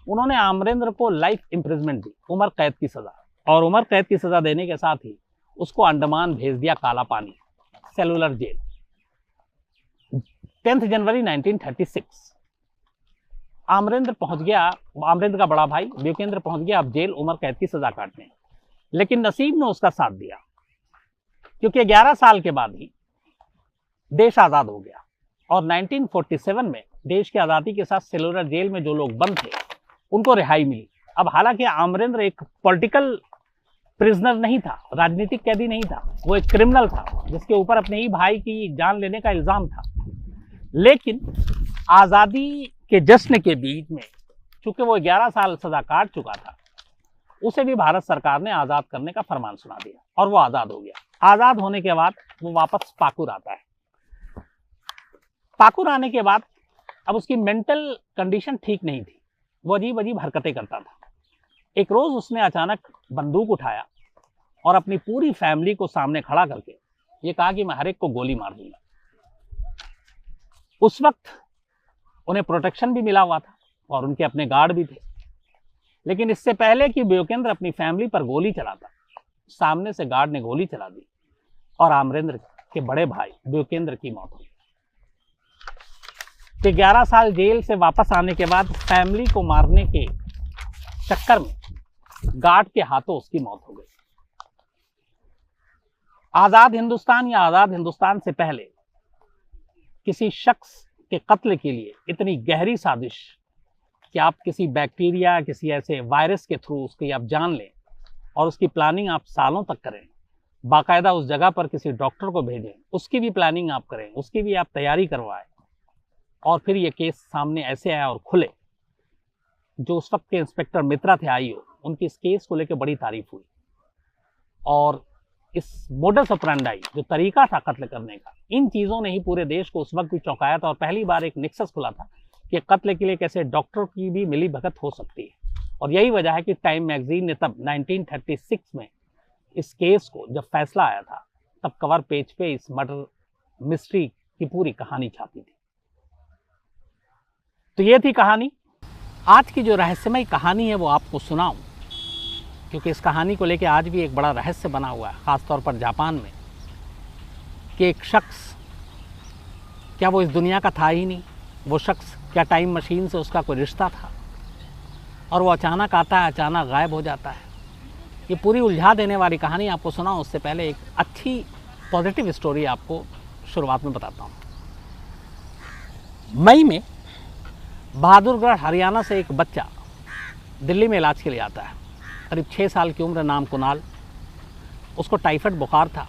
उन्होंने आमरेंद्र को लाइफ इंप्रिजमेंट दी, उम्र कैद की सजा, और उम्र कैद की सजा देने के साथ ही उसको अंडमान भेज दिया, काला पानी सेलुलर जेल। 10 जनवरी 1936 आमरेंद्र पहुंच गया, आमरेंद्र का बड़ा भाई ब्योकेंद्र पहुंच गया अब जेल उम्र कैद की सजा काटने। लेकिन नसीब ने उसका साथ दिया, क्योंकि 11 साल के बाद ही देश आजाद हो गया और 1947 में देश की आजादी के साथ सेलुलर जेल में जो लोग बंद थे उनको रिहाई मिली। अब हालांकि आमरेंद्र एक पॉलिटिकल प्रिजनर नहीं था, राजनीतिक कैदी नहीं था, वो एक क्रिमिनल था जिसके ऊपर अपने ही भाई की जान लेने का इल्जाम था। लेकिन आजादी के जश्न के बीच में चूंकि वो 11 साल सजा काट चुका था, उसे भी भारत सरकार ने आजाद करने का फरमान सुना दिया और वो आजाद हो गया। आजाद होने के बाद वो वापस पाकुर आता है। पाकुर आने के बाद अब उसकी मेंटल कंडीशन ठीक नहीं थी, वो अजीब अजीब हरकतें करता था। एक रोज उसने अचानक बंदूक उठाया और अपनी पूरी फैमिली को सामने खड़ा करके ये कहा कि मैं हर एक को गोली मार दूंगा। उस वक्त उन्हें प्रोटेक्शन भी मिला हुआ था और उनके अपने गार्ड भी थे। लेकिन इससे पहले कि ब्योकेंद्र अपनी फैमिली पर गोली चलाता, सामने से गार्ड ने गोली चला दी और आमरेंद्र के बड़े भाई ब्योकेंद्र की मौत हुई। कि 11 साल जेल से वापस आने के बाद फैमिली को मारने के चक्कर में गार्ड के हाथों उसकी मौत हो गई। आजाद हिंदुस्तान या आजाद हिंदुस्तान से पहले किसी शख्स के कत्ल के लिए इतनी गहरी साजिश कि आप किसी बैक्टीरिया, किसी ऐसे वायरस के थ्रू उसकी आप जान लें और उसकी प्लानिंग आप सालों तक करें, बाकायदा उस जगह पर किसी डॉक्टर को भेजें, उसकी भी प्लानिंग आप करें, उसकी भी आप तैयारी करवाएं, और फिर ये केस सामने ऐसे आया और खुले। जो उस वक्त के इंस्पेक्टर मित्रा थे आईओ, उनकी इस केस को लेकर बड़ी तारीफ हुई, और इस मोडस ऑपरेंडाई जो तरीका था कत्ल करने का, इन चीज़ों ने ही पूरे देश को उस वक्त भी चौंकाया था, और पहली बार एक निक्सस खुला था कि कत्ल के लिए कैसे डॉक्टर की भी मिली भगत हो सकती है। और यही वजह है कि टाइम मैगजीन ने तब 1936 में इस केस को, जब फैसला आया था, तब कवर पेज पे इस मर्डर मिस्ट्री की पूरी कहानी छापी थी। तो ये थी कहानी। आज की जो रहस्यमय कहानी है वो आपको सुनाऊं, क्योंकि इस कहानी को लेकर आज भी एक बड़ा रहस्य बना हुआ है, ख़ासतौर पर जापान में, कि एक शख्स, क्या वो इस दुनिया का था ही नहीं? वो शख्स क्या टाइम मशीन से उसका कोई रिश्ता था, और वो अचानक आता है, अचानक गायब हो जाता है? ये पूरी उलझा देने वाली कहानी आपको सुनाऊं उससे पहले एक अच्छी पॉजिटिव स्टोरी आपको शुरुआत में बताता हूँ। मई में बहादुरगढ़ हरियाणा से एक बच्चा दिल्ली में इलाज के लिए आता है। करीब 6 साल की उम्र, नाम कुणाल। उसको टाइफाइड बुखार था,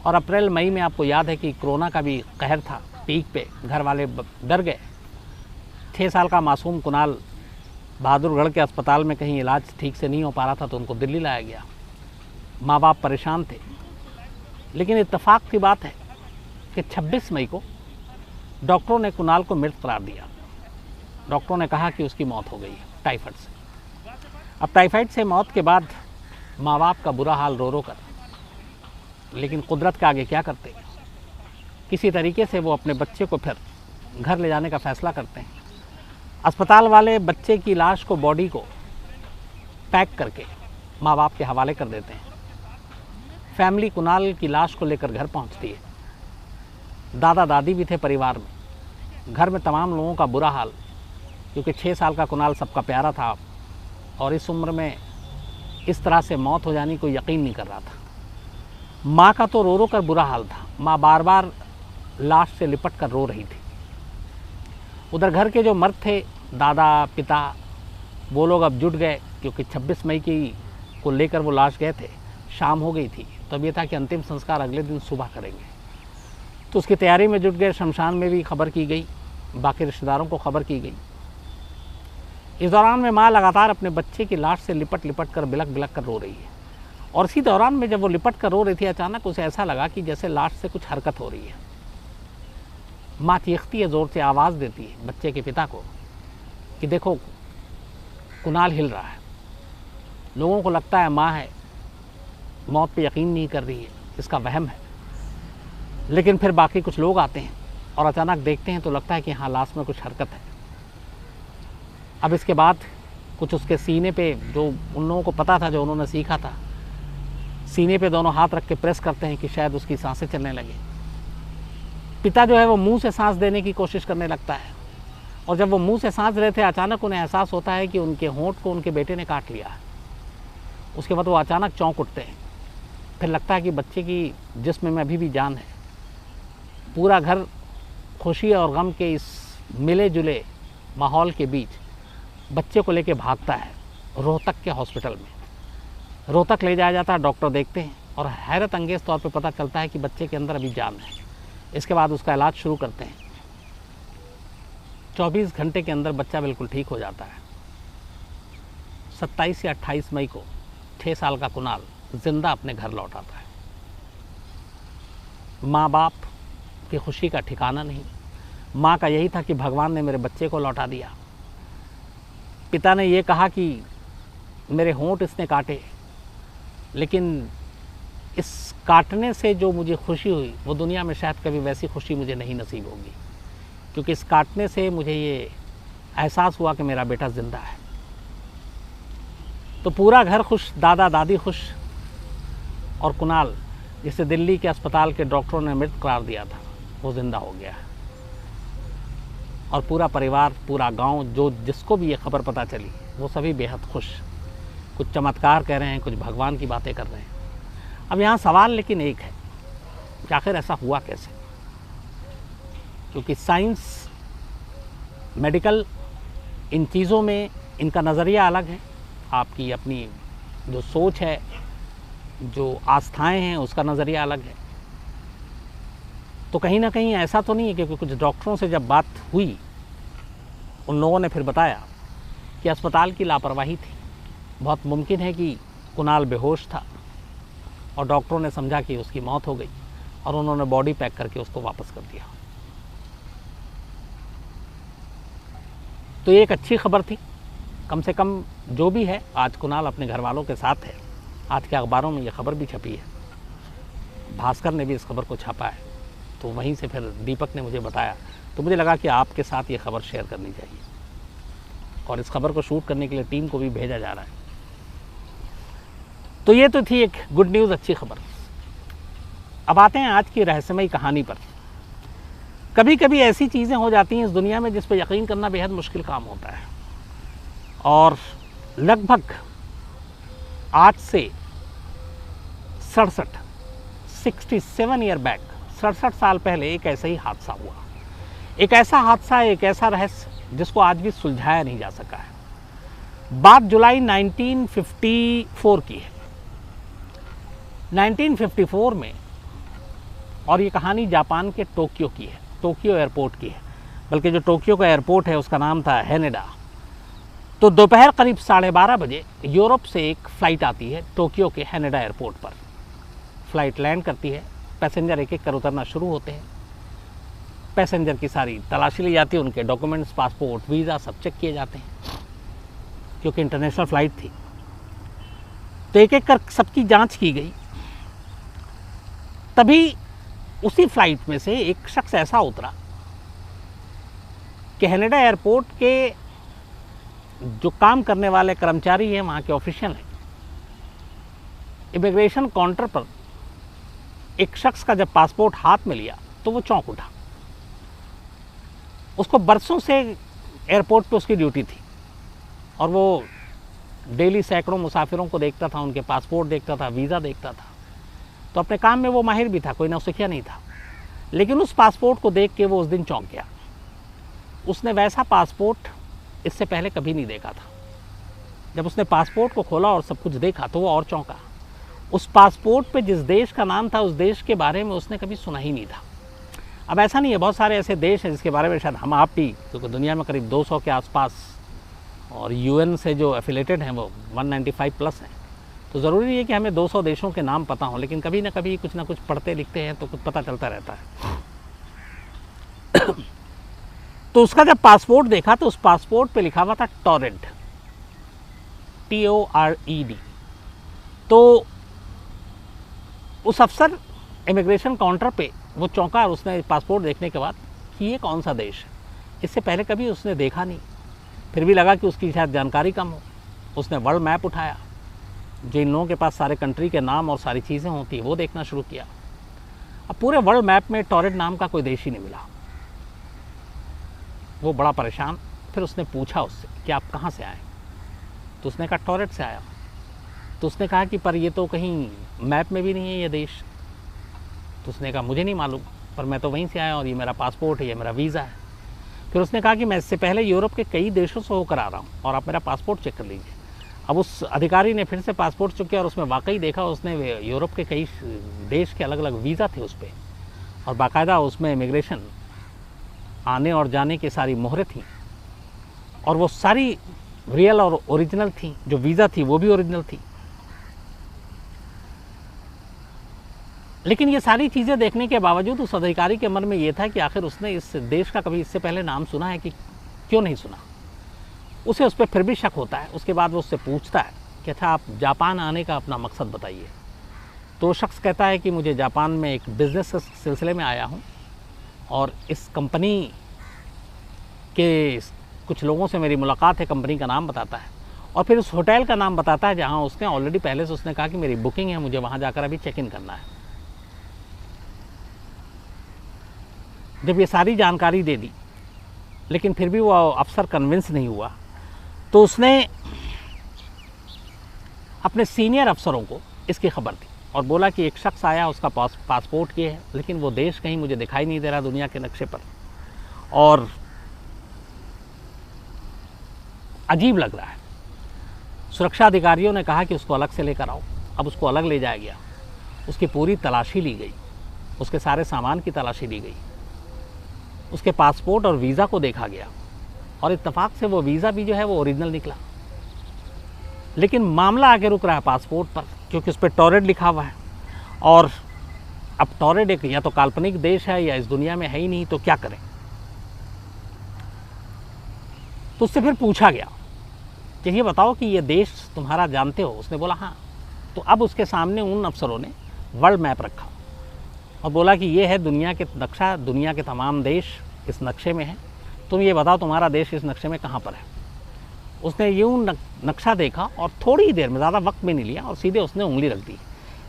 और अप्रैल मई में आपको याद है कि कोरोना का भी कहर था पीक पे, घर वाले डर गए। 6 साल का मासूम कुणाल बहादुरगढ़ के अस्पताल में कहीं इलाज ठीक से नहीं हो पा रहा था, तो उनको दिल्ली लाया गया। माँ बाप परेशान थे, लेकिन इत्तेफाक की बात है कि 26 मई को डॉक्टरों ने कुणाल को मृत करार दिया। डॉक्टरों ने कहा कि उसकी मौत हो गई है टाइफाइड से। अब टाइफाइड से मौत के बाद माँ बाप का बुरा हाल रो रो कर, लेकिन कुदरत के आगे क्या करते, किसी तरीके से वो अपने बच्चे को फिर घर ले जाने का फैसला करते हैं। अस्पताल वाले बच्चे की लाश को, बॉडी को पैक करके माँ बाप के हवाले कर देते हैं। फैमिली कुणाल की लाश को लेकर घर पहुंचती है। दादा दादी भी थे परिवार में। घर में तमाम लोगों का बुरा हाल, क्योंकि 6 साल का कुणाल सबका प्यारा था, और इस उम्र में इस तरह से मौत हो जानी कोई यकीन नहीं कर रहा था। माँ का तो रो रो कर बुरा हाल था। माँ बार बार लाश से लिपट कर रो रही थी। उधर घर के जो मर्द थे, दादा, पिता, वो लोग अब जुट गए, क्योंकि 26 मई की को लेकर वो लाश गए थे। शाम हो गई थी, तो अब ये था कि अंतिम संस्कार अगले दिन सुबह करेंगे, तो उसकी तैयारी में जुट गए। शमशान में भी खबर की गई, बाकी रिश्तेदारों को खबर की गई। इस दौरान में माँ लगातार अपने बच्चे की लाश से लिपट लिपट कर, बिलक बिलक कर रो रही है। और इसी दौरान में जब वो लिपट कर रो रही थी, अचानक उसे ऐसा लगा कि जैसे लाश से कुछ हरकत हो रही है। माँ चीखती है, ज़ोर से आवाज़ देती है बच्चे के पिता को कि देखो कुणाल हिल रहा है। लोगों को लगता है माँ है, मौत पे यकीन नहीं कर रही है, इसका वहम है। लेकिन फिर बाकी कुछ लोग आते हैं और अचानक देखते हैं तो लगता है कि हाँ, लाश में कुछ हरकत है। अब इसके बाद कुछ उसके सीने पे, जो उन लोगों को पता था, जो उन्होंने सीखा था, सीने पे दोनों हाथ रख के प्रेस करते हैं कि शायद उसकी सांसें चलने लगे। पिता जो है वो मुंह से सांस देने की कोशिश करने लगता है, और जब वो मुंह से सांस रहे थे, अचानक उन्हें एहसास होता है कि उनके होंठ को उनके बेटे ने काट लिया है। उसके बाद वो अचानक चौंक उठते हैं। फिर लगता है कि बच्चे की जिस्म में अभी भी जान है। पूरा घर खुशी और गम के इस मिले जुले माहौल के बीच बच्चे को लेके भागता है रोहतक के हॉस्पिटल में। रोहतक ले जाया जाता है, डॉक्टर देखते हैं और हैरत अंगेज तौर पे पता चलता है कि बच्चे के अंदर अभी जान है। इसके बाद उसका इलाज शुरू करते हैं। 24 घंटे के अंदर बच्चा बिल्कुल ठीक हो जाता है। 27 या 28 मई को 6 साल का कुणाल जिंदा अपने घर लौट आता है। माँ बाप की खुशी का ठिकाना नहीं। माँ का यही था कि भगवान ने मेरे बच्चे को लौटा दिया। पिता ने ये कहा कि मेरे होंठ इसने काटे, लेकिन इस काटने से जो मुझे खुशी हुई वो दुनिया में शायद कभी वैसी खुशी मुझे नहीं नसीब होगी, क्योंकि इस काटने से मुझे ये एहसास हुआ कि मेरा बेटा ज़िंदा है। तो पूरा घर खुश, दादा दादी खुश, और कुणाल, जिसे दिल्ली के अस्पताल के डॉक्टरों ने मृत करार दिया था, वो ज़िंदा हो गया। और पूरा परिवार, पूरा गांव, जो जिसको भी ये खबर पता चली, वो सभी बेहद खुश। कुछ चमत्कार कह रहे हैं, कुछ भगवान की बातें कर रहे हैं। अब यहाँ सवाल लेकिन एक है कि आखिर ऐसा हुआ कैसे? क्योंकि साइंस, मेडिकल इन चीज़ों में इनका नज़रिया अलग है, आपकी अपनी जो सोच है, जो आस्थाएं हैं, उसका नज़रिया अलग है। तो कहीं ना कहीं ऐसा तो नहीं है, क्योंकि कुछ डॉक्टरों से जब बात हुई, उन लोगों ने फिर बताया कि अस्पताल की लापरवाही थी, बहुत मुमकिन है कि कुणाल बेहोश था और डॉक्टरों ने समझा कि उसकी मौत हो गई और उन्होंने बॉडी पैक करके उसको वापस कर दिया। तो ये एक अच्छी खबर थी, कम से कम जो भी है आज कुणाल अपने घर वालों के साथ है। आज के अखबारों में ये खबर भी छपी है, भास्कर ने भी इस खबर को छापा है, तो वहीं से फिर दीपक ने मुझे बताया, तो मुझे लगा कि आपके साथ ये खबर शेयर करनी चाहिए और इस खबर को शूट करने के लिए टीम को भी भेजा जा रहा है। तो ये तो थी एक गुड न्यूज़, अच्छी खबर। अब आते हैं आज की रहस्यमयी कहानी पर। कभी कभी ऐसी चीज़ें हो जाती हैं इस दुनिया में जिस पर यकीन करना बेहद मुश्किल काम होता है, और लगभग आज से 67 ईयर बैक, 67 साल पहले एक ऐसा ही हादसा हुआ। एक ऐसा हादसा, एक ऐसा रहस्य जिसको आज भी सुलझाया नहीं जा सका है। बात जुलाई 1954 की है। 1954 में, और ये कहानी जापान के टोक्यो की है, टोक्यो एयरपोर्ट की है, बल्कि जो टोक्यो का एयरपोर्ट है उसका नाम था हैनेडा। तो दोपहर करीब 12:30 बजे यूरोप से एक फ़्लाइट आती है टोक्यो के हैनेडा एयरपोर्ट पर। फ़्लाइट लैंड करती है, पैसेंजर एक एक कर उतरना शुरू होते हैं। पैसेंजर की सारी तलाशी ली जाती है, उनके डॉक्यूमेंट्स, पासपोर्ट, वीज़ा सब चेक किए जाते हैं, क्योंकि इंटरनेशनल फ़्लाइट थी। तो एक एक कर सबकी जांच की गई। तभी उसी फ्लाइट में से एक शख्स ऐसा उतरा कि हैनेडा एयरपोर्ट के जो काम करने वाले कर्मचारी हैं, वहाँ के ऑफिशियल हैं, इमिग्रेशन काउंटर पर एक शख्स का जब पासपोर्ट हाथ में लिया तो वो चौंक उठा। उसको बरसों से एयरपोर्ट पे उसकी ड्यूटी थी और वो डेली सैकड़ों मुसाफिरों को देखता था, उनके पासपोर्ट देखता था, वीज़ा देखता था, तो अपने काम में वो माहिर भी था, कोई नौसिखिया नहीं था। लेकिन उस पासपोर्ट को देख के वो उस दिन चौंक गया। उसने वैसा पासपोर्ट इससे पहले कभी नहीं देखा था। जब उसने पासपोर्ट को खोला और सब कुछ देखा तो वो और चौंका। उस पासपोर्ट पे जिस देश का नाम था, उस देश के बारे में उसने कभी सुना ही नहीं था। अब ऐसा नहीं है, बहुत सारे ऐसे देश हैं जिसके बारे में शायद हम आप भी, क्योंकि दुनिया में करीब 200 के आसपास, और यूएन से जो एफिलेटेड हैं वो 195 प्लस हैं, तो ज़रूरी नहीं है कि हमें 200 देशों के नाम पता हों, लेकिन कभी ना कभी कुछ ना कुछ पढ़ते लिखते हैं तो कुछ पता चलता रहता है। तो उसका जब पासपोर्ट देखा तो उस पासपोर्ट पे लिखा हुआ था टॉरेड, TORED। तो उस अफसर इमिग्रेशन काउंटर पे वो चौंका और उसने पासपोर्ट देखने के बाद कि ये कौन सा देश है, इससे पहले कभी उसने देखा नहीं। फिर भी लगा कि उसकी शायद जानकारी कम हो। उसने वर्ल्ड मैप उठाया, जो इन लोगों के पास सारे कंट्री के नाम और सारी चीज़ें होती हैं, वो देखना शुरू किया। अब पूरे वर्ल्ड मैप में टॉरेड नाम का कोई देश ही नहीं मिला। वो बड़ा परेशान। फिर उसने पूछा उससे कि आप कहाँ से आए, तो उसने कहा टॉरेड से आया। तो उसने कहा कि पर ये तो कहीं मैप में भी नहीं है ये देश। तो उसने कहा मुझे नहीं मालूम, पर मैं तो वहीं से आया और ये मेरा पासपोर्ट है, ये मेरा वीज़ा है। फिर उसने कहा कि मैं इससे पहले यूरोप के कई देशों से होकर आ रहा हूँ और आप मेरा पासपोर्ट चेक कर लीजिए। अब उस अधिकारी ने फिर से पासपोर्ट चेक किया और उसमें वाकई देखा, उसने यूरोप के कई देश के अलग अलग वीज़ा थे उस पर, और बाकायदा उसमें इमिग्रेशन आने और जाने की सारी मोहरें थीं, और वो सारी रियल और ओरिजिनल थी। जो वीज़ा थी वो भी ओरिजिनल थी। लेकिन ये सारी चीज़ें देखने के बावजूद उस अधिकारी के मन में ये था कि आखिर उसने इस देश का कभी इससे पहले नाम सुना है कि क्यों नहीं सुना। उसे उस पर फिर भी शक होता है। उसके बाद वो उससे पूछता है कि अच्छा आप जापान आने का अपना मकसद बताइए। तो शख्स कहता है कि मुझे जापान में एक बिज़नेस सिलसिले में आया हूँ और इस कंपनी के कुछ लोगों से मेरी मुलाकात है। कंपनी का नाम बताता है और फिर उस होटल का नाम बताता है जहाँ उसने ऑलरेडी पहले से उसने कहा कि मेरी बुकिंग है, मुझे वहाँ जाकर अभी चेक इन करना है। जब ये सारी जानकारी दे दी लेकिन फिर भी वो अफसर कन्विंस नहीं हुआ, तो उसने अपने सीनियर अफसरों को इसकी खबर दी और बोला कि एक शख्स आया, उसका पासपोर्ट ये है, लेकिन वो देश कहीं मुझे दिखाई नहीं दे रहा दुनिया के नक्शे पर, और अजीब लग रहा है। सुरक्षा अधिकारियों ने कहा कि उसको अलग से लेकर आओ। अब उसको अलग ले जाया गया, उसकी पूरी तलाशी ली गई, उसके सारे सामान की तलाशी ली गई, उसके पासपोर्ट और वीज़ा को देखा गया और इत्तेफाक से वो वीज़ा भी जो है वो ओरिजिनल निकला। लेकिन मामला आके रुक रहा है पासपोर्ट पर, क्योंकि उस पर टॉरेड लिखा हुआ है। और अब टॉरेड एक या तो काल्पनिक देश है या इस दुनिया में है ही नहीं, तो क्या करें। तो उससे फिर पूछा गया कि ये बताओ कि ये देश तुम्हारा जानते हो? उसने बोला हाँ। तो अब उसके सामने उन अफसरों ने वर्ल्ड मैप रखा और बोला कि ये है दुनिया के नक्शा, दुनिया के तमाम देश इस नक्शे में हैं, तुम ये बताओ तुम्हारा देश इस नक्शे में कहाँ पर है। उसने यूँ नक्शा देखा और थोड़ी ही देर में, ज़्यादा वक्त भी नहीं लिया, और सीधे उसने उंगली रख दी।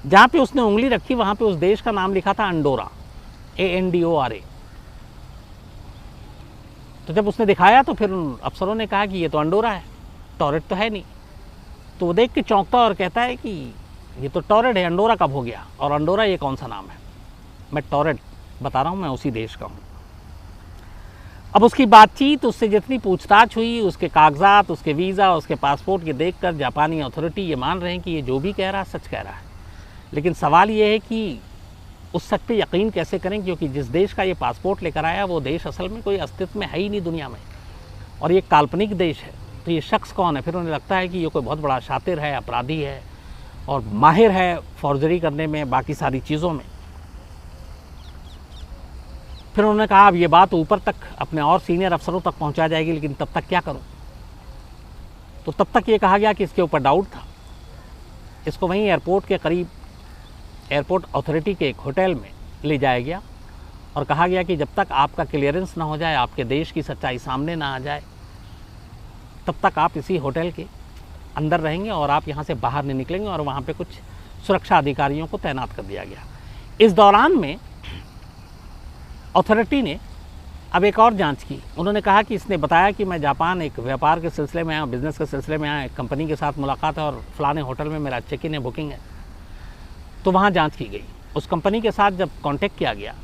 जहाँ पे उसने उंगली रखी वहाँ पे उस देश का नाम लिखा था अंडोरा, ANDORA। तो जब उसने दिखाया तो फिर उन अफसरों ने कहा कि ये तो अंडोरा है, टॉरेड तो है नहीं। तो वो देख के चौंकता और कहता है कि ये तो टॉरेड है, अंडोरा कब हो गया? और अंडोरा ये कौन सा नाम है? मैं टॉरेड बता रहा हूँ, मैं उसी देश का हूँ। अब उसकी बातचीत, उससे जितनी पूछताछ हुई, उसके कागजात, उसके वीज़ा, उसके पासपोर्ट के देखकर जापानी अथॉरिटी ये मान रहे हैं कि ये जो भी कह रहा है सच कह रहा है। लेकिन सवाल ये है कि उस सच पे यकीन कैसे करें, क्योंकि जिस देश का ये पासपोर्ट लेकर आया वो देश असल में कोई अस्तित्व में है ही नहीं दुनिया में, और ये काल्पनिक देश है। तो ये शख्स कौन है? फिर उन्हें लगता है कि ये कोई बहुत बड़ा शातिर है, अपराधी है और माहिर है फौर्जरी करने में, बाकी सारी चीज़ों में। फिर उन्होंने कहा अब ये बात ऊपर तक अपने और सीनियर अफसरों तक पहुंचा जाएगी, लेकिन तब तक क्या करूं? तो तब तक ये कहा गया कि इसके ऊपर डाउट था, इसको वहीं एयरपोर्ट के करीब, एयरपोर्ट अथॉरिटी के एक होटल में ले जाया गया और कहा गया कि जब तक आपका क्लियरेंस ना हो जाए, आपके देश की सच्चाई सामने ना आ जाए, तब तक आप इसी होटल के अंदर रहेंगे और आप यहाँ से बाहर नहीं निकलेंगे। और वहाँ पे कुछ सुरक्षा अधिकारियों को तैनात कर दिया गया। इस दौरान में अथॉरिटी ने अब एक और जांच की। उन्होंने कहा कि इसने बताया कि मैं जापान एक व्यापार के सिलसिले में आया, बिज़नेस के सिलसिले में आया, एक कंपनी के साथ मुलाकात है और फलाने होटल में मेरा चेक इन है, बुकिंग है। तो वहाँ जांच की गई। उस कंपनी के साथ जब कांटेक्ट किया गया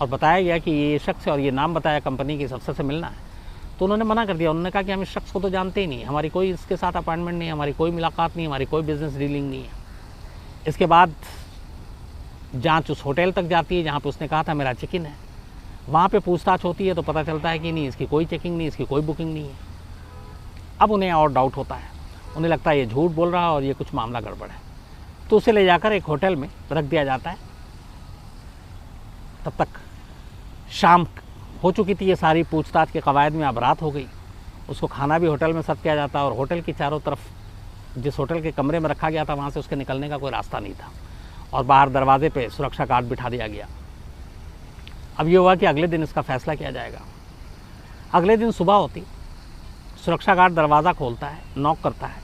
और बताया गया कि ये शख्स है और ये नाम बताया कंपनी के इस अफसर से मिलना है, तो उन्होंने मना कर दिया। उन्होंने कहा कि हम इस शख्स को तो जानते ही नहीं, हमारी कोई इसके साथ अपॉइंटमेंट नहीं है, हमारी कोई मुलाकात नहीं, हमारी कोई बिज़नेस डीलिंग नहीं है। इसके बाद जाँच उस होटल तक जाती है जहाँ पर उसने कहा था मेरा चेक इन है। वहाँ पे पूछताछ होती है तो पता चलता है कि नहीं, इसकी कोई चेकिंग नहीं, इसकी कोई बुकिंग नहीं है। अब उन्हें और डाउट होता है, उन्हें लगता है ये झूठ बोल रहा है और ये कुछ मामला गड़बड़ है। तो उसे ले जाकर एक होटल में रख दिया जाता है। तब तक शाम हो चुकी थी, ये सारी पूछताछ के कवायद में अब रात हो गई। उसको खाना भी होटल में सर्व किया जाता है और होटल की चारों तरफ, जिस होटल के कमरे में रखा गया था, वहाँ से उसके निकलने का कोई रास्ता नहीं था और बाहर दरवाजे पे सुरक्षा गार्ड बिठा दिया गया। अब ये हुआ कि अगले दिन इसका फैसला किया जाएगा। अगले दिन सुबह होती, सुरक्षा गार्ड दरवाज़ा खोलता है, नॉक करता है।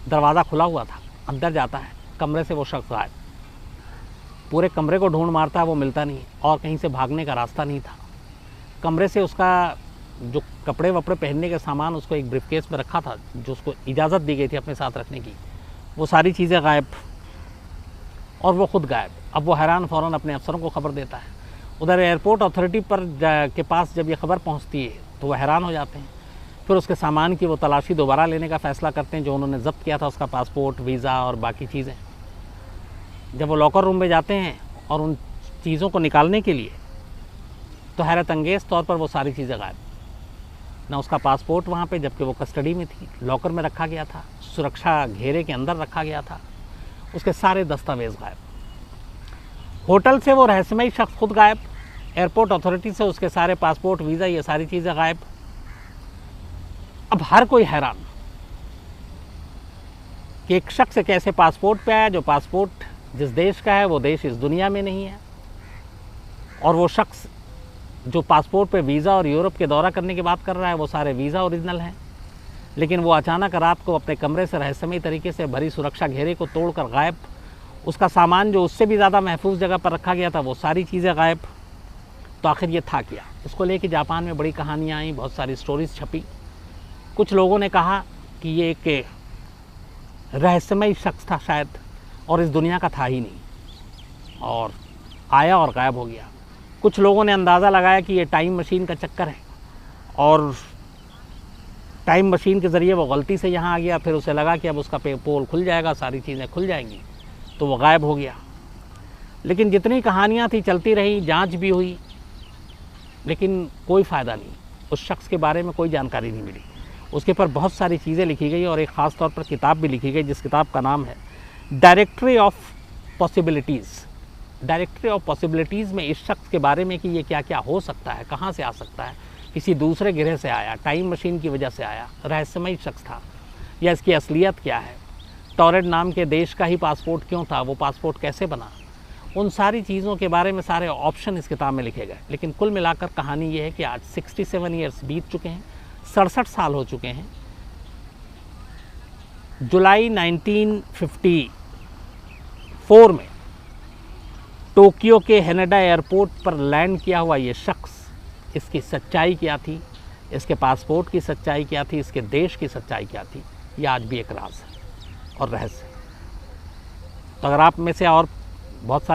दरवाज़ा खुला हुआ था, अंदर जाता है, कमरे से वो शख्स गायब। पूरे कमरे को ढूंढ मारता है, वो मिलता नहीं और कहीं से भागने का रास्ता नहीं था। कमरे से उसका जो कपड़े वपड़े पहनने के सामान उसको एक ब्रीफकेस में रखा था, जो उसको इजाज़त दी गई थी अपने साथ रखने की, वो सारी चीज़ें गायब और वो खुद गायब। अब वो हैरान फ़ौरन अपने अफसरों को खबर देता है। उधर एयरपोर्ट अथॉरिटी पर के पास जब ये खबर पहुंचती है तो वो हैरान हो जाते हैं। फिर उसके सामान की वो तलाशी दोबारा लेने का फ़ैसला करते हैं, जो उन्होंने ज़ब्त किया था, उसका पासपोर्ट, वीज़ा और बाकी चीज़ें। जब वो लॉकर रूम में जाते हैं और उन चीज़ों को निकालने के लिए, तो हैरत अंगेज़ तौर पर वो सारी चीज़ें गायब। ना उसका पासपोर्ट वहाँ पे, जबकि वो कस्टडी में थी, लॉकर में रखा गया था, सुरक्षा घेरे के अंदर रखा गया था, उसके सारे दस्तावेज़ गायब। होटल से वो रहस्यमयी शख्स खुद गायब, एयरपोर्ट अथॉरिटी से उसके सारे पासपोर्ट, वीज़ा, ये सारी चीज़ें गायब। अब हर कोई हैरान कि एक शख्स एक ऐसे पासपोर्ट पे आया जो पासपोर्ट जिस देश का है वो देश इस दुनिया में नहीं है, और वो शख्स जो पासपोर्ट पे वीज़ा और यूरोप के दौरा करने की बात कर रहा है, वो सारे वीज़ा ओरिजिनल हैं। लेकिन वो अचानक रात को अपने कमरे से रहस्यमयी तरीके से भरी सुरक्षा घेरे को तोड़कर गायब। उसका सामान जो उससे भी ज़्यादा महफूज जगह पर रखा गया था, वो सारी चीज़ें गायब। तो आखिर ये था क्या? इसको लेके जापान में बड़ी कहानियाँ आई, बहुत सारी स्टोरीज छपी। कुछ लोगों ने कहा कि ये एक रहस्यमयी शख्स था शायद, और इस दुनिया का था ही नहीं, और आया और गायब हो गया। कुछ लोगों ने अंदाज़ा लगाया कि ये टाइम मशीन का चक्कर है और टाइम मशीन के ज़रिए वो गलती से यहाँ आ गया, फिर उसे लगा कि अब उसका पोल खुल जाएगा, सारी चीज़ें खुल जाएंगी, तो वो गायब हो गया। लेकिन जितनी कहानियाँ थी चलती रही, जांच भी हुई, लेकिन कोई फ़ायदा नहीं, उस शख्स के बारे में कोई जानकारी नहीं मिली। उसके ऊपर बहुत सारी चीज़ें लिखी गई और एक ख़ास तौर पर किताब भी लिखी गई, जिस किताब का नाम है directory of possibilities. Directory of possibilities में इस शख्स के बारे में कि ये क्या क्या हो सकता है, कहाँ से आ सकता है, किसी दूसरे ग्रह से आया, टाइम मशीन की वजह से आया, रहस्यमयी शख्स था, या इसकी असलियत क्या है, टॉरेट नाम के देश का ही पासपोर्ट क्यों था, वो पासपोर्ट कैसे बना, उन सारी चीज़ों के बारे में सारे ऑप्शन इस किताब में लिखे गए। लेकिन कुल मिलाकर कहानी ये है कि आज 67 ईयर्स बीत चुके हैं, 67 साल हो चुके हैं। जुलाई 1954 में टोक्यो के हेनेडा एयरपोर्ट पर लैंड किया हुआ ये शख्स, इसकी सच्चाई क्या थी, इसके पासपोर्ट की सच्चाई क्या थी, इसके देश की सच्चाई क्या थी, ये आज भी एक राज है और रहस्य। तो अगर आप में से और बहुत सारे